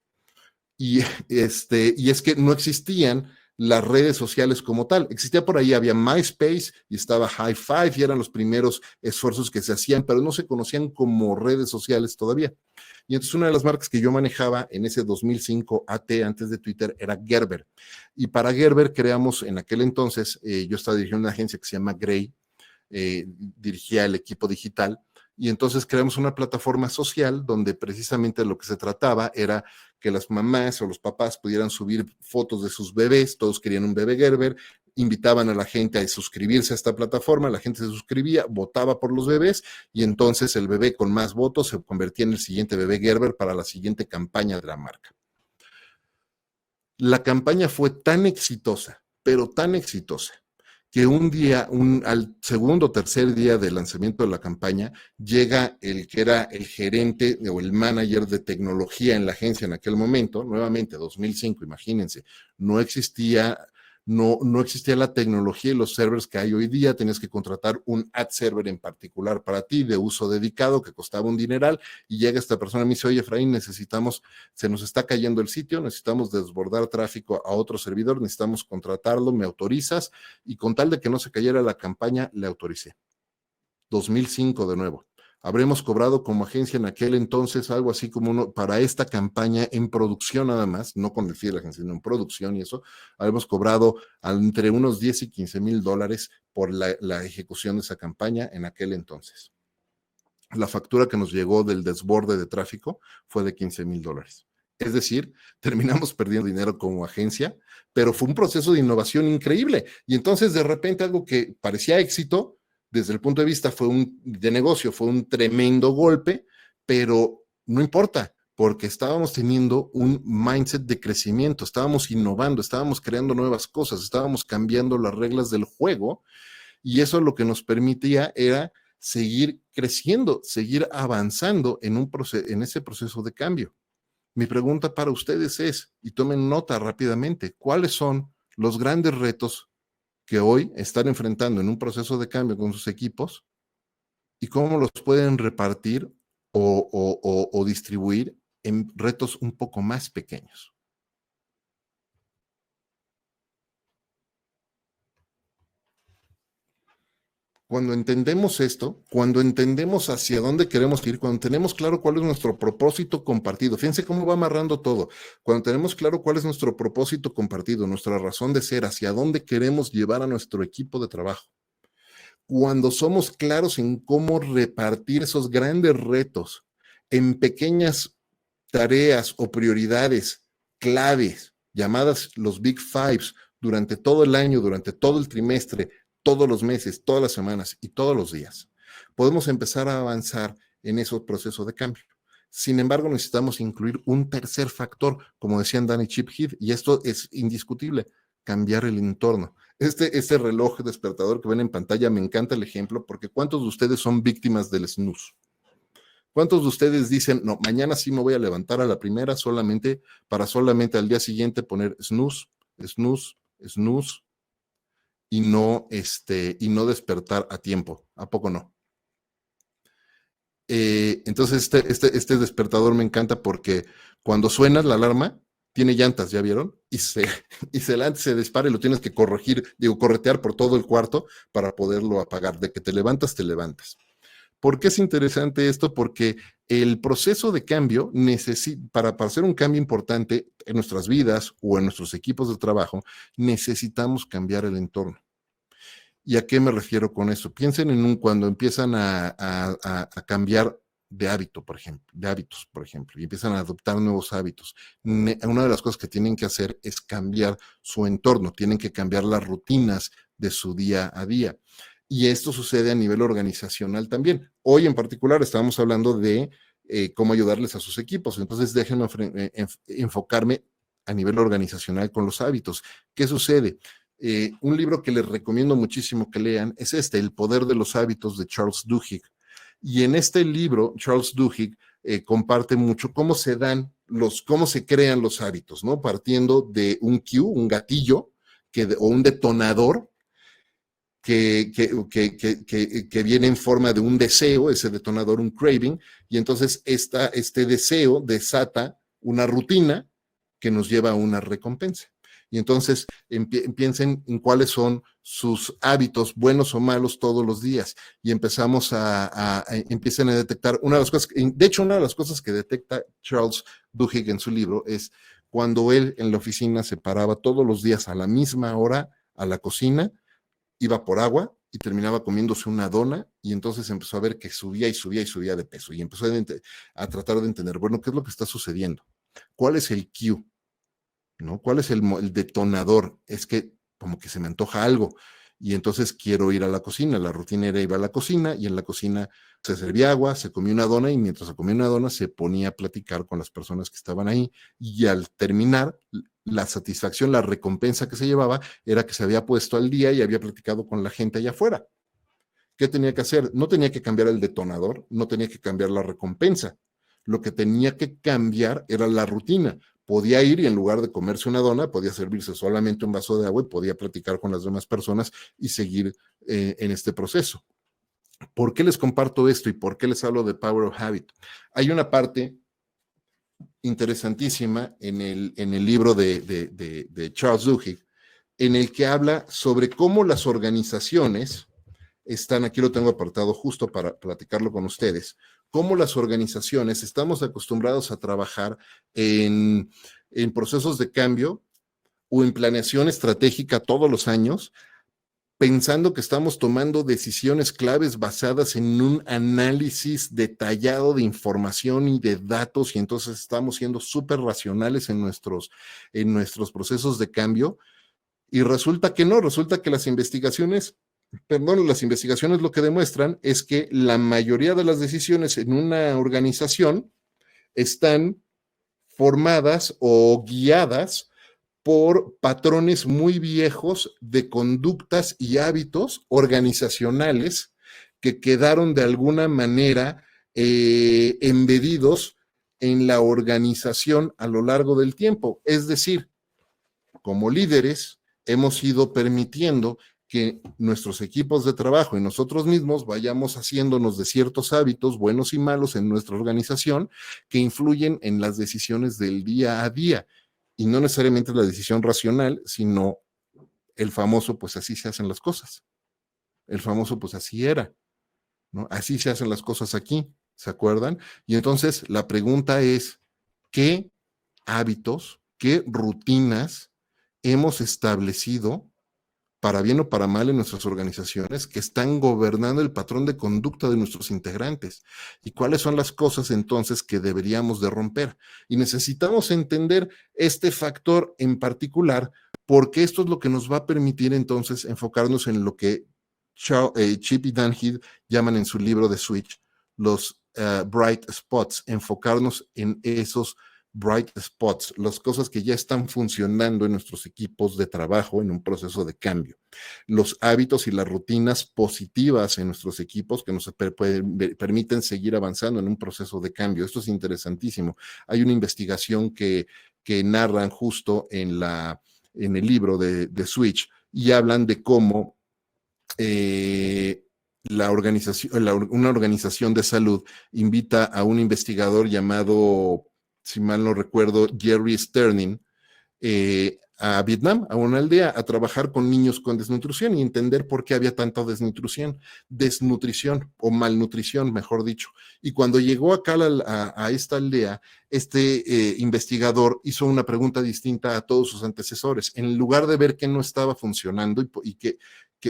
Y es que no existían las redes sociales como tal. Existía por ahí, había MySpace y estaba High Five y eran los primeros esfuerzos que se hacían, pero no se conocían como redes sociales todavía. Y entonces una de las marcas que yo manejaba en ese 2005 AT, antes de Twitter, era Gerber. Y para Gerber creamos en aquel entonces, yo estaba dirigiendo una agencia que se llama Grey, dirigía el equipo digital, y entonces creamos una plataforma social donde precisamente lo que se trataba era que las mamás o los papás pudieran subir fotos de sus bebés, todos querían un bebé Gerber, invitaban a la gente a suscribirse a esta plataforma, la gente se suscribía, votaba por los bebés y entonces el bebé con más votos se convertía en el siguiente bebé Gerber para la siguiente campaña de la marca. La campaña fue tan exitosa, pero tan exitosa, que un día, al segundo o tercer día del lanzamiento de la campaña, llega el que era el gerente o el manager de tecnología en la agencia en aquel momento, nuevamente 2005, imagínense, no existía, no existía la tecnología y los servers que hay hoy día. Tenías que contratar un ad server en particular para ti de uso dedicado que costaba un dineral, y llega esta persona y me dice: oye, Efraín, se nos está cayendo el sitio, necesitamos desbordar tráfico a otro servidor, necesitamos contratarlo, ¿me autorizas? Y con tal de que no se cayera la campaña, le autoricé. 2005 de nuevo. Habremos cobrado como agencia en aquel entonces algo así como para esta campaña en producción nada más, no con el fee de la agencia, sino en producción, y eso, habremos cobrado entre unos 10 y 15 mil dólares por la ejecución de esa campaña en aquel entonces. La factura que nos llegó del desborde de tráfico fue de 15 mil dólares. Es decir, terminamos perdiendo dinero como agencia, pero fue un proceso de innovación increíble. Y entonces, de repente, algo que parecía éxito, desde el punto de vista de negocio, fue un tremendo golpe, pero no importa, porque estábamos teniendo un mindset de crecimiento, estábamos innovando, estábamos creando nuevas cosas, estábamos cambiando las reglas del juego, y eso lo que nos permitía era seguir creciendo, seguir avanzando en ese proceso de cambio. Mi pregunta para ustedes es, y tomen nota rápidamente, ¿cuáles son los grandes retos que hoy están enfrentando en un proceso de cambio con sus equipos y cómo los pueden repartir o distribuir en retos un poco más pequeños? Cuando entendemos esto, cuando entendemos hacia dónde queremos ir, cuando tenemos claro cuál es nuestro propósito compartido, fíjense cómo va amarrando todo. Cuando tenemos claro cuál es nuestro propósito compartido, nuestra razón de ser, hacia dónde queremos llevar a nuestro equipo de trabajo, cuando somos claros en cómo repartir esos grandes retos en pequeñas tareas o prioridades claves, llamadas los Big Fives, durante todo el año, durante todo el trimestre, todos los meses, todas las semanas y todos los días, podemos empezar a avanzar en ese proceso de cambio. Sin embargo, necesitamos incluir un tercer factor, como decían Dan y Chip Heath, y esto es indiscutible: cambiar el entorno. Este reloj despertador que ven en pantalla, me encanta el ejemplo, porque ¿cuántos de ustedes son víctimas del snooze? ¿Cuántos de ustedes dicen: no, mañana sí me voy a levantar a la primera para solamente al día siguiente poner snooze, snooze, snooze, y no despertar a tiempo? ¿A poco no? Entonces este despertador me encanta porque cuando suena la alarma, tiene llantas, ¿ya vieron? Y se dispara y lo tienes que corretear por todo el cuarto para poderlo apagar. De que te levantas, te levantas. ¿Por qué es interesante esto? Porque el proceso de cambio para hacer un cambio importante en nuestras vidas o en nuestros equipos de trabajo, necesitamos cambiar el entorno. ¿Y a qué me refiero con eso? Piensen en cuando empiezan a cambiar de hábitos, por ejemplo, y empiezan a adoptar nuevos hábitos. Una de las cosas que tienen que hacer es cambiar su entorno, tienen que cambiar las rutinas de su día a día. Y esto sucede a nivel organizacional también. Hoy en particular estábamos hablando de cómo ayudarles a sus equipos. Entonces déjenme enfocarme a nivel organizacional con los hábitos. ¿Qué sucede? Un libro que les recomiendo muchísimo que lean es El poder de los hábitos, de Charles Duhigg. Y en este libro, Charles Duhigg comparte mucho cómo se crean los hábitos, ¿no? Partiendo de un cue, un gatillo, o un detonador que viene en forma de un deseo, ese detonador, un craving, y entonces este deseo desata una rutina que nos lleva a una recompensa. Y entonces piensen en cuáles son sus hábitos, buenos o malos, todos los días. Y empiecen a detectar una de las cosas. De hecho, una de las cosas que detecta Charles Duhigg en su libro es cuando él en la oficina se paraba todos los días a la misma hora a la cocina, iba por agua y terminaba comiéndose una dona, y entonces empezó a ver que subía y subía y subía de peso. Y empezó a tratar de entender, bueno, ¿qué es lo que está sucediendo? ¿Cuál es el cue? ¿No? ¿Cuál es el detonador? Es que como que se me antoja algo y entonces quiero ir a la cocina. La rutina era ir a la cocina, y en la cocina se servía agua, se comía una dona, y mientras se comía una dona se ponía a platicar con las personas que estaban ahí, y al terminar la satisfacción, la recompensa que se llevaba era que se había puesto al día y había platicado con la gente allá afuera. ¿Qué tenía que hacer? No tenía que cambiar el detonador, no tenía que cambiar la recompensa. Lo que tenía que cambiar era la rutina. Podía ir y en lugar de comerse una dona, podía servirse solamente un vaso de agua y podía platicar con las demás personas y seguir en este proceso. ¿Por qué les comparto esto y por qué les hablo de Power of Habit? Hay una parte interesantísima en el libro de Charles Duhigg, en el que habla sobre cómo las organizaciones están, aquí lo tengo apartado justo para platicarlo con ustedes, cómo las organizaciones estamos acostumbrados a trabajar en procesos de cambio o en planeación estratégica todos los años, pensando que estamos tomando decisiones claves basadas en un análisis detallado de información y de datos, y entonces estamos siendo súper racionales en nuestros procesos de cambio, y resulta que no, resulta que las investigaciones lo que demuestran es que la mayoría de las decisiones en una organización están formadas o guiadas por patrones muy viejos de conductas y hábitos organizacionales que quedaron de alguna manera embedidos en la organización a lo largo del tiempo. Es decir, como líderes hemos ido permitiendo que nuestros equipos de trabajo y nosotros mismos vayamos haciéndonos de ciertos hábitos buenos y malos en nuestra organización que influyen en las decisiones del día a día. Y no necesariamente la decisión racional, sino el famoso, pues así se hacen las cosas. El famoso, pues así era, ¿no? Así se hacen las cosas aquí, ¿se acuerdan? Y entonces la pregunta es, ¿qué hábitos, qué rutinas hemos establecido, para bien o para mal, en nuestras organizaciones, que están gobernando el patrón de conducta de nuestros integrantes? ¿Y cuáles son las cosas entonces que deberíamos de romper? Y necesitamos entender este factor en particular, porque esto es lo que nos va a permitir entonces enfocarnos en lo que Chip y Dan Heath llaman en su libro de Switch los bright spots, enfocarnos en esos bright spots, las cosas que ya están funcionando en nuestros equipos de trabajo en un proceso de cambio, los hábitos y las rutinas positivas en nuestros equipos que nos permiten seguir avanzando en un proceso de cambio. Esto es interesantísimo. Hay una investigación que narran justo en el libro de Switch y hablan de cómo una organización de salud invita a un investigador llamado, si mal no recuerdo, Jerry Sterling, a Vietnam, a una aldea, a trabajar con niños con desnutrición y entender por qué había tanta desnutrición o malnutrición, mejor dicho. Y cuando llegó acá a esta aldea, este investigador hizo una pregunta distinta a todos sus antecesores. En lugar de ver qué no estaba funcionando y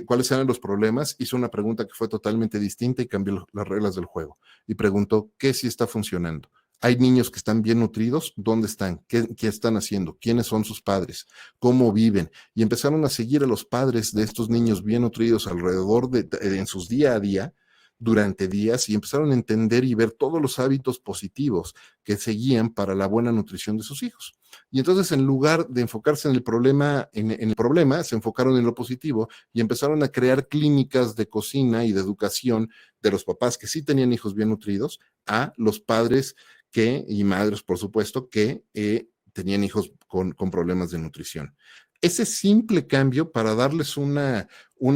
cuáles eran los problemas, hizo una pregunta que fue totalmente distinta y cambió las reglas del juego. Y preguntó, ¿qué sí está funcionando? Hay niños que están bien nutridos, ¿dónde están? ¿Qué están haciendo? ¿Quiénes son sus padres? ¿Cómo viven? Y empezaron a seguir a los padres de estos niños bien nutridos alrededor en sus día a día, durante días, y empezaron a entender y ver todos los hábitos positivos que seguían para la buena nutrición de sus hijos. Y entonces, en lugar de enfocarse en el problema, se enfocaron en lo positivo y empezaron a crear clínicas de cocina y de educación de los papás que sí tenían hijos bien nutridos a los padres y madres, por supuesto, que tenían hijos con problemas de nutrición. Ese simple cambio, para darles una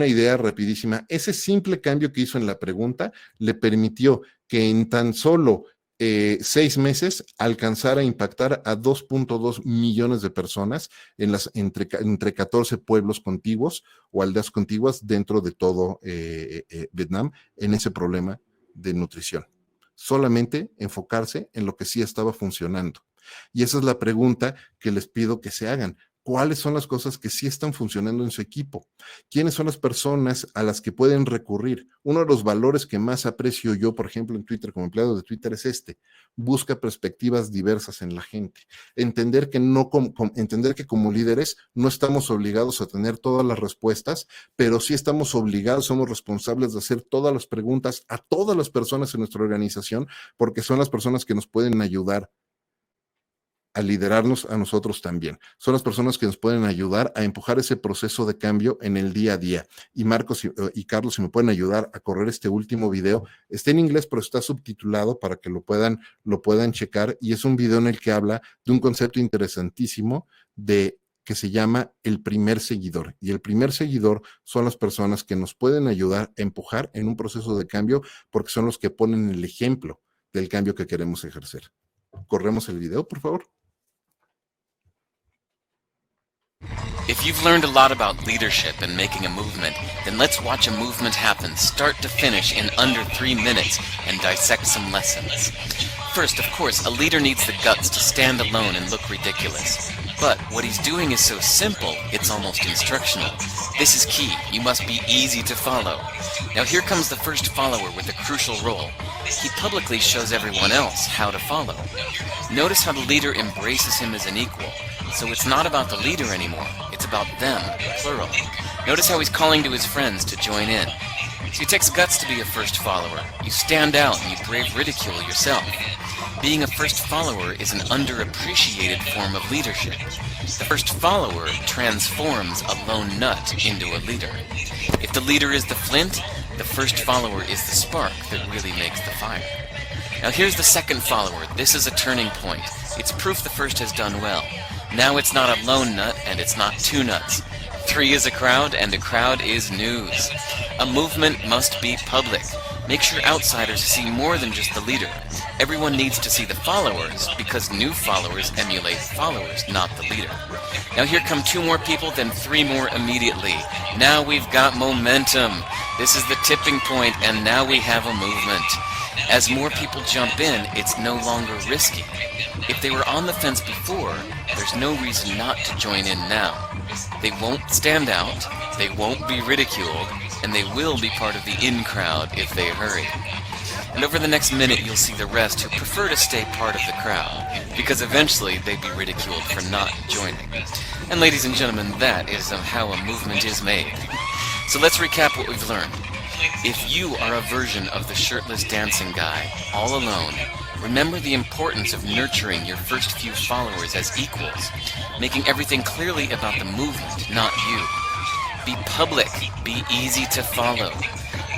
idea rapidísima, ese simple cambio que hizo en la pregunta le permitió que en tan solo 6 meses alcanzara a impactar a 2.2 millones de personas entre 14 pueblos contiguos o aldeas contiguas dentro de todo Vietnam en ese problema de nutrición. Solamente enfocarse en lo que sí estaba funcionando. Y esa es la pregunta que les pido que se hagan. ¿Cuáles son las cosas que sí están funcionando en su equipo? ¿Quiénes son las personas a las que pueden recurrir? Uno de los valores que más aprecio yo, por ejemplo, en Twitter, como empleado de Twitter, es busca perspectivas diversas en la gente. Entender que como líderes no estamos obligados a tener todas las respuestas, pero sí estamos obligados, somos responsables de hacer todas las preguntas a todas las personas en nuestra organización, porque son las personas que nos pueden ayudar a liderarnos a nosotros también. Son las personas que nos pueden ayudar a empujar ese proceso de cambio en el día a día. Y Marcos y Carlos, si me pueden ayudar a correr este último video, está en inglés, pero está subtitulado para que lo puedan checar. Y es un video en el que habla de un concepto interesantísimo que se llama el primer seguidor. Y el primer seguidor son las personas que nos pueden ayudar a empujar en un proceso de cambio, porque son los que ponen el ejemplo del cambio que queremos ejercer. Corremos el video, por favor. If you've learned a lot about leadership and making a movement, then let's watch a movement happen start to finish in under 3 minutes and dissect some lessons. First, of course, a leader needs the guts to stand alone and look ridiculous. But what he's doing is so simple, it's almost instructional. This is key. You must be easy to follow. Now here comes the first follower with a crucial role. He publicly shows everyone else how to follow. Notice how the leader embraces him as an equal. So it's not about the leader anymore, it's about them, plural. Notice how he's calling to his friends to join in. So it takes guts to be a first follower. You stand out and you brave ridicule yourself. Being a first follower is an underappreciated form of leadership. The first follower transforms a lone nut into a leader. If the leader is the flint, the first follower is the spark that really makes the fire. Now here's the second follower. This is a turning point. It's proof the first has done well. Now it's not a lone nut and it's not two nuts. 3 is a crowd and a crowd is news. A movement must be public. Make sure outsiders see more than just the leader. Everyone needs to see the followers because new followers emulate followers, not the leader. Now here come 2 more people, then 3 more immediately. Now we've got momentum. This is the tipping point and now we have a movement. As more people jump in, it's no longer risky. If they were on the fence before, there's no reason not to join in now. They won't stand out, they won't be ridiculed, and they will be part of the in crowd if they hurry. And over the next minute you'll see the rest who prefer to stay part of the crowd, because eventually they'd be ridiculed for not joining. And ladies and gentlemen, that is how a movement is made. So let's recap what we've learned. If you are a version of the shirtless dancing guy, all alone, remember the importance of nurturing your first few followers as equals, making everything clearly about the movement, not you. Be public, be easy to follow.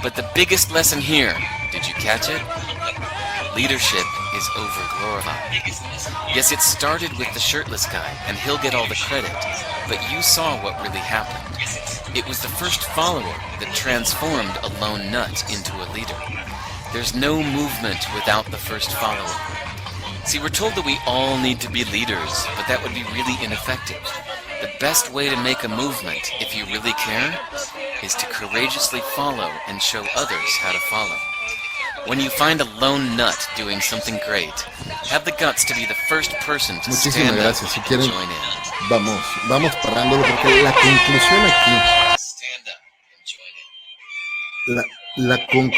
But the biggest lesson here, did you catch it? Leadership is over-glorified. Yes, it started with the shirtless guy, and he'll get all the credit, but you saw what really happened. It was the first follower that transformed a lone nut into a leader. There's no movement without the first follower. See, we're told that we all need to be leaders, but that would be really ineffective. The best way to make a movement, if you really care, is to courageously follow and show others how to follow. When you find a lone nut doing something great, have the guts to be the first person to Muchísimas stand gracias. up Si and quieren, join in. vamos parándolo porque la conclusión aquí, Stand up and join in.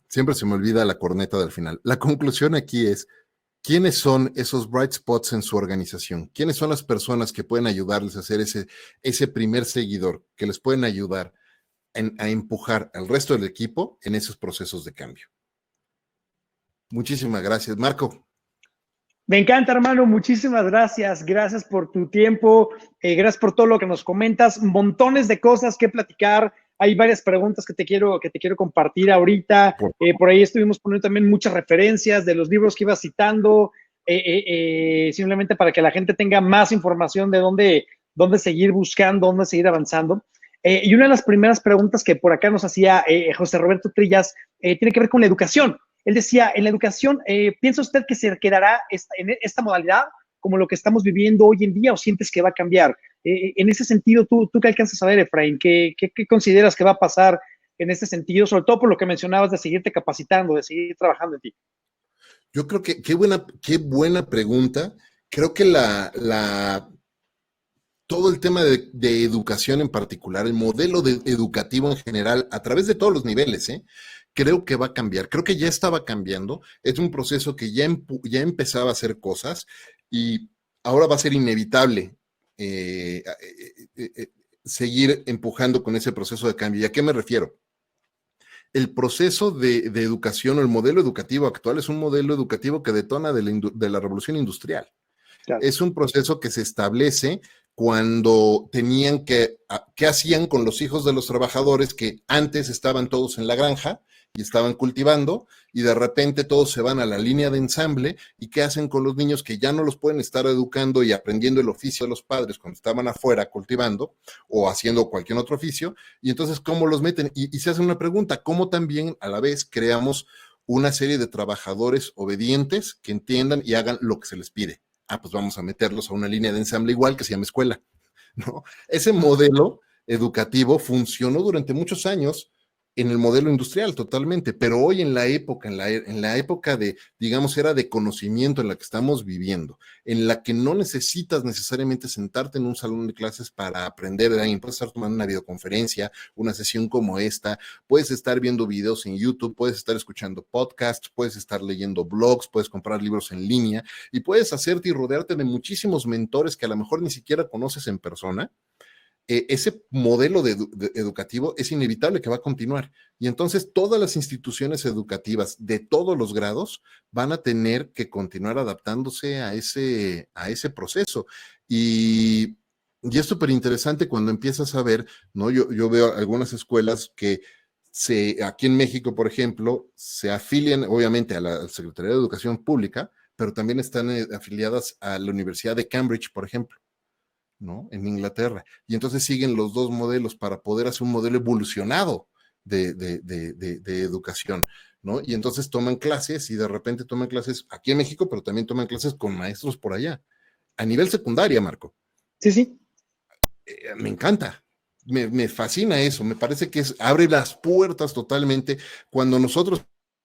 siempre se me olvida la corneta del final. La conclusión aquí es, ¿quiénes son esos bright spots en su organización? ¿Quiénes son las personas que pueden ayudarles a hacer ese primer seguidor, que les pueden ayudar a empujar al resto del equipo en esos procesos de cambio? Muchísimas gracias, Marco. Me encanta, hermano. Muchísimas gracias. Gracias por tu tiempo. Gracias por todo lo que nos comentas. Montones de cosas que platicar. Hay varias preguntas que te quiero compartir ahorita. Por ahí estuvimos poniendo también muchas referencias de los libros que ibas citando, simplemente para que la gente tenga más información de dónde seguir buscando, dónde seguir avanzando. Y una de las primeras preguntas que por acá nos hacía José Roberto Trillas tiene que ver con la educación. Él decía, en la educación, ¿piensa usted que se quedará en esta modalidad como lo que estamos viviendo hoy en día o sientes que va a cambiar? En ese sentido, ¿tú qué alcanzas a ver, Efraín? ¿Qué consideras que va a pasar en este sentido? Sobre todo por lo que mencionabas de seguirte capacitando, de seguir trabajando en ti. Yo creo que qué buena pregunta. Creo que todo el tema de educación en particular, el modelo educativo en general, a través de todos los niveles, creo que va a cambiar. Creo que ya estaba cambiando. Es un proceso que ya empezaba a hacer cosas y ahora va a ser inevitable seguir empujando con ese proceso de cambio. ¿Y a qué me refiero? el proceso de educación o el modelo educativo actual es un modelo educativo que detona de la revolución industrial. Claro. Es un proceso que se establece cuando tenían ¿qué hacían con los hijos de los trabajadores que antes estaban todos en la granja y estaban cultivando y de repente todos se van a la línea de ensamble? ¿Y qué hacen con los niños que ya no los pueden estar educando y aprendiendo el oficio de los padres cuando estaban afuera cultivando o haciendo cualquier otro oficio? Y entonces, ¿cómo los meten? Y se hace una pregunta, ¿cómo también a la vez creamos una serie de trabajadores obedientes que entiendan y hagan lo que se les pide? Pues vamos a meterlos a una línea de ensamble igual que se llama escuela, ¿no? Ese modelo educativo funcionó durante muchos años en el modelo industrial totalmente, pero hoy en la época, en la época de, digamos, era de conocimiento en la que estamos viviendo, en la que no necesitas necesariamente sentarte en un salón de clases para aprender de alguien, puedes estar tomando una videoconferencia, una sesión como esta, puedes estar viendo videos en YouTube, puedes estar escuchando podcasts, puedes estar leyendo blogs, puedes comprar libros en línea y puedes hacerte y rodearte de muchísimos mentores que a lo mejor ni siquiera conoces en persona. Ese modelo educativo es inevitable que va a continuar. Y entonces todas las instituciones educativas de todos los grados van a tener que continuar adaptándose a ese proceso. Y es súper interesante cuando empiezas a ver, ¿no? Yo veo algunas escuelas que aquí en México, por ejemplo, se afilian obviamente a la Secretaría de Educación Pública, pero también están afiliadas a la Universidad de Cambridge, por ejemplo, ¿no? En Inglaterra. Y entonces siguen los dos modelos para poder hacer un modelo evolucionado de educación, ¿no? Y entonces toman clases y de repente toman clases aquí en México, pero también toman clases con maestros por allá. A nivel secundaria, Marco. Sí, sí. Me encanta. Me fascina eso. Me parece que abre las puertas totalmente. Cuando nosotros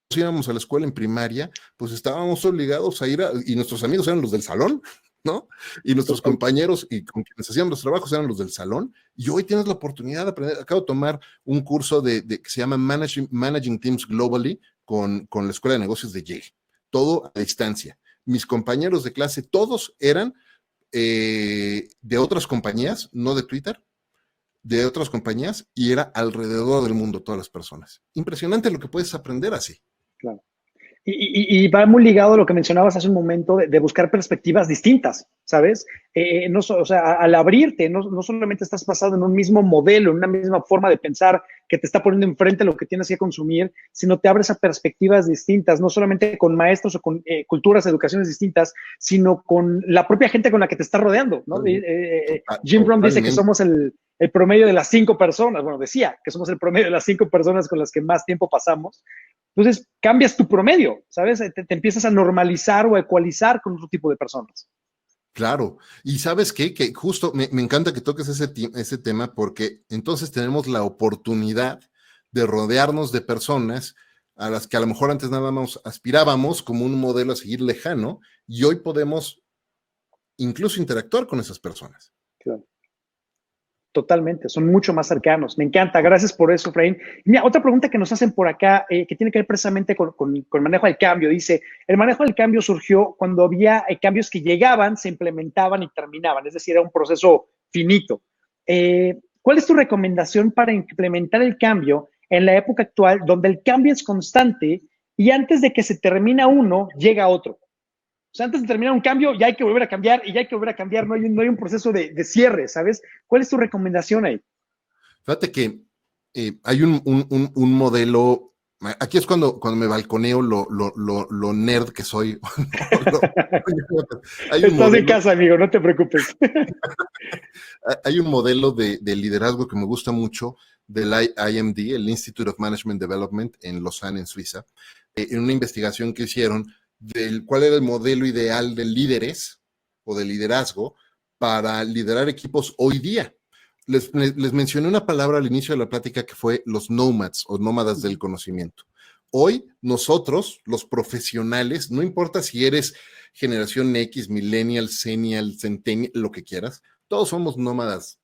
íbamos a la escuela en primaria, pues estábamos obligados a ir y nuestros amigos eran los del salón, ¿no? Y nuestros compañeros y con quienes hacíamos los trabajos eran los del salón, y hoy tienes la oportunidad de aprender. Acabo de tomar un curso que se llama Managing Teams Globally con la Escuela de Negocios de Yale, todo a distancia. Mis compañeros de clase, todos eran de otras compañías, no de Twitter, de otras compañías, y era alrededor del mundo todas las personas. Impresionante lo que puedes aprender así. Claro. Y va muy ligado a lo que mencionabas hace un momento de buscar perspectivas distintas, ¿sabes? O sea, al abrirte, no solamente estás basado en un mismo modelo, en una misma forma de pensar que te está poniendo enfrente lo que tienes que consumir, sino te abres a perspectivas distintas, no solamente con maestros o con culturas, educaciones distintas, sino con la propia gente con la que te estás rodeando, ¿no? Jim Rohn dice que somos el promedio de las 5 personas, bueno, decía que somos el promedio de las 5 personas con las que más tiempo pasamos. Entonces, cambias tu promedio, ¿sabes? Te empiezas a normalizar o a ecualizar con otro tipo de personas. Claro, y ¿sabes qué? Que justo me encanta que toques ese tema, porque entonces tenemos la oportunidad de rodearnos de personas a las que a lo mejor antes nada más aspirábamos como un modelo a seguir lejano, y hoy podemos incluso interactuar con esas personas. Claro. Totalmente, son mucho más cercanos. Me encanta, gracias por eso, Efraín. Mira, otra pregunta que nos hacen por acá, que tiene que ver precisamente con el manejo del cambio. Dice, el manejo del cambio surgió cuando había cambios que llegaban, se implementaban y terminaban, es decir, era un proceso finito. ¿Cuál es tu recomendación para implementar el cambio en la época actual, donde el cambio es constante y antes de que se termina uno, llega otro? O sea, antes de terminar un cambio, ya hay que volver a cambiar y ya hay que volver a cambiar. No hay un proceso de cierre, ¿sabes? ¿Cuál es tu recomendación ahí? Fíjate que hay un modelo. Aquí es cuando me balconeo lo nerd que soy. Estás en casa, amigo, no te preocupes. Hay un modelo de liderazgo que me gusta mucho del IMD, el Institute of Management Development en Lausanne, en Suiza, en una investigación que hicieron del cuál era el modelo ideal de líderes o de liderazgo para liderar equipos hoy día. Les mencioné una palabra al inicio de la plática que fue los nomads o nómadas del conocimiento. Hoy nosotros, los profesionales, no importa si eres generación X, millennial, senial, centennial, lo que quieras, todos somos nómadas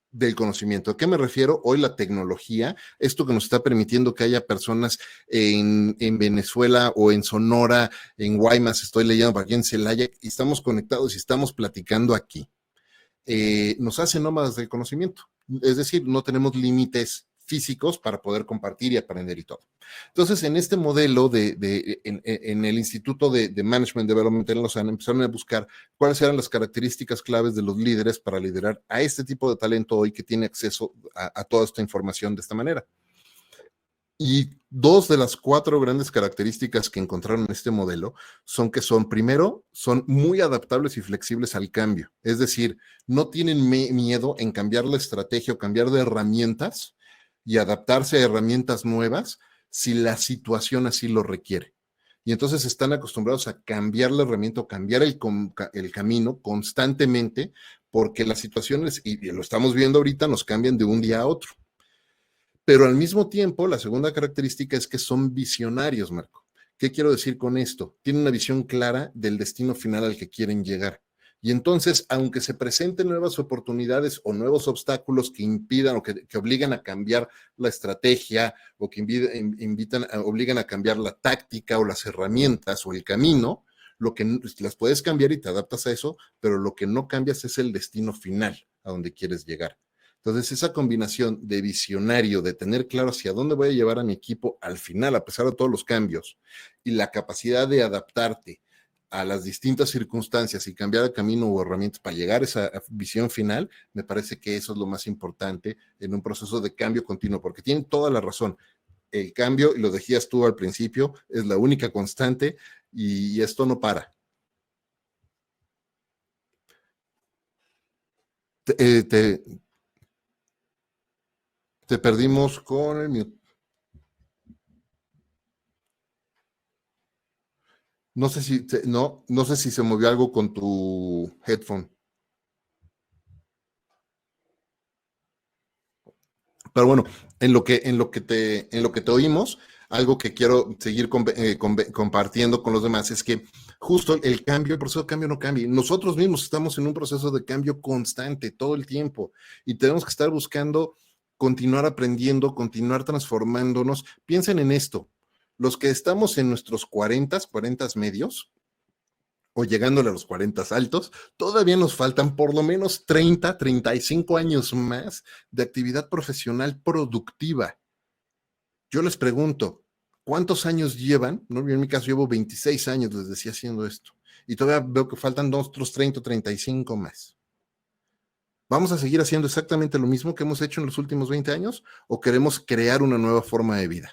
del conocimiento. ¿A qué me refiero? Hoy la tecnología, esto que nos está permitiendo que haya personas en Venezuela o en Sonora, en Guaymas, estoy leyendo para aquí en Celaya, y estamos conectados y estamos platicando aquí. Nos hace nómadas del conocimiento. Es decir, no tenemos límites físicos para poder compartir y aprender y todo. Entonces, en este modelo en el Instituto de Management Development en Lausanne empezaron a buscar cuáles eran las características claves de los líderes para liderar a este tipo de talento hoy que tiene acceso a toda esta información de esta manera. Y 2 de las 4 grandes características que encontraron en este modelo son que primero, son muy adaptables y flexibles al cambio. Es decir, no tienen miedo en cambiar la estrategia o cambiar de herramientas y adaptarse a herramientas nuevas si la situación así lo requiere. Y entonces están acostumbrados a cambiar la herramienta o cambiar el camino constantemente porque las situaciones, y lo estamos viendo ahorita, nos cambian de un día a otro. Pero al mismo tiempo, la segunda característica es que son visionarios, Marco. ¿Qué quiero decir con esto? Tienen una visión clara del destino final al que quieren llegar. Y entonces, aunque se presenten nuevas oportunidades o nuevos obstáculos que impidan o que obligan a cambiar la estrategia o que obligan a cambiar la táctica o las herramientas o el camino, lo que las puedes cambiar y te adaptas a eso, pero lo que no cambias es el destino final a donde quieres llegar. Entonces, esa combinación de visionario, de tener claro hacia dónde voy a llevar a mi equipo al final, a pesar de todos los cambios, y la capacidad de adaptarte a las distintas circunstancias y cambiar de camino o herramientas para llegar a esa visión final, me parece que eso es lo más importante en un proceso de cambio continuo, porque tienen toda la razón. El cambio, y lo decías tú al principio, es la única constante y esto no para. Te perdimos con el mute. No sé si se movió algo con tu headphone. Pero bueno, en lo que te oímos, algo que quiero seguir compartiendo con los demás es que justo el proceso de cambio no cambia. Nosotros mismos estamos en un proceso de cambio constante todo el tiempo y tenemos que estar buscando continuar aprendiendo, continuar transformándonos. Piensen en esto. Los que estamos en nuestros 40 medios, o llegándole a los 40 altos, todavía nos faltan por lo menos 35 años más de actividad profesional productiva. Yo les pregunto, ¿cuántos años llevan? ¿No? Yo en mi caso llevo 26 años, les decía, haciendo esto. Y todavía veo que faltan otros 30 o 35 más. ¿Vamos a seguir haciendo exactamente lo mismo que hemos hecho en los últimos 20 años? ¿O queremos crear una nueva forma de vida?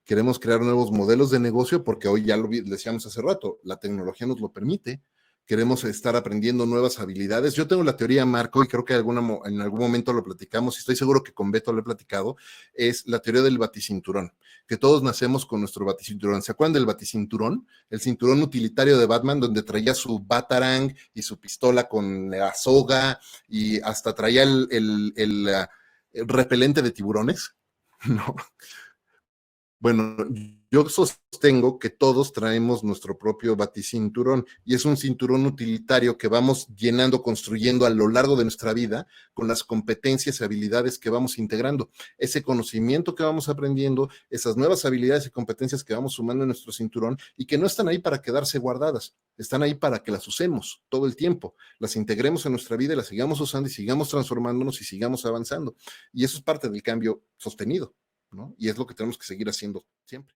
Queremos crear nuevos modelos de negocio porque hoy ya lo decíamos hace rato, la tecnología nos lo permite. Queremos estar aprendiendo nuevas habilidades. Yo tengo la teoría, Marco, y creo que en algún momento lo platicamos, y estoy seguro que con Beto lo he platicado, es la teoría del baticinturón, que todos nacemos con nuestro baticinturón. ¿Se acuerdan del baticinturón? El cinturón utilitario de Batman, donde traía su batarang y su pistola con la soga, y hasta traía el repelente de tiburones, ¿no? Bueno, yo sostengo que todos traemos nuestro propio baticinturón y es un cinturón utilitario que vamos llenando, construyendo a lo largo de nuestra vida con las competencias y habilidades que vamos integrando. Ese conocimiento que vamos aprendiendo, esas nuevas habilidades y competencias que vamos sumando en nuestro cinturón y que no están ahí para quedarse guardadas, están ahí para que las usemos todo el tiempo, las integremos en nuestra vida y las sigamos usando y sigamos transformándonos y sigamos avanzando. Y eso es parte del cambio sostenido, ¿no? Y es lo que tenemos que seguir haciendo siempre.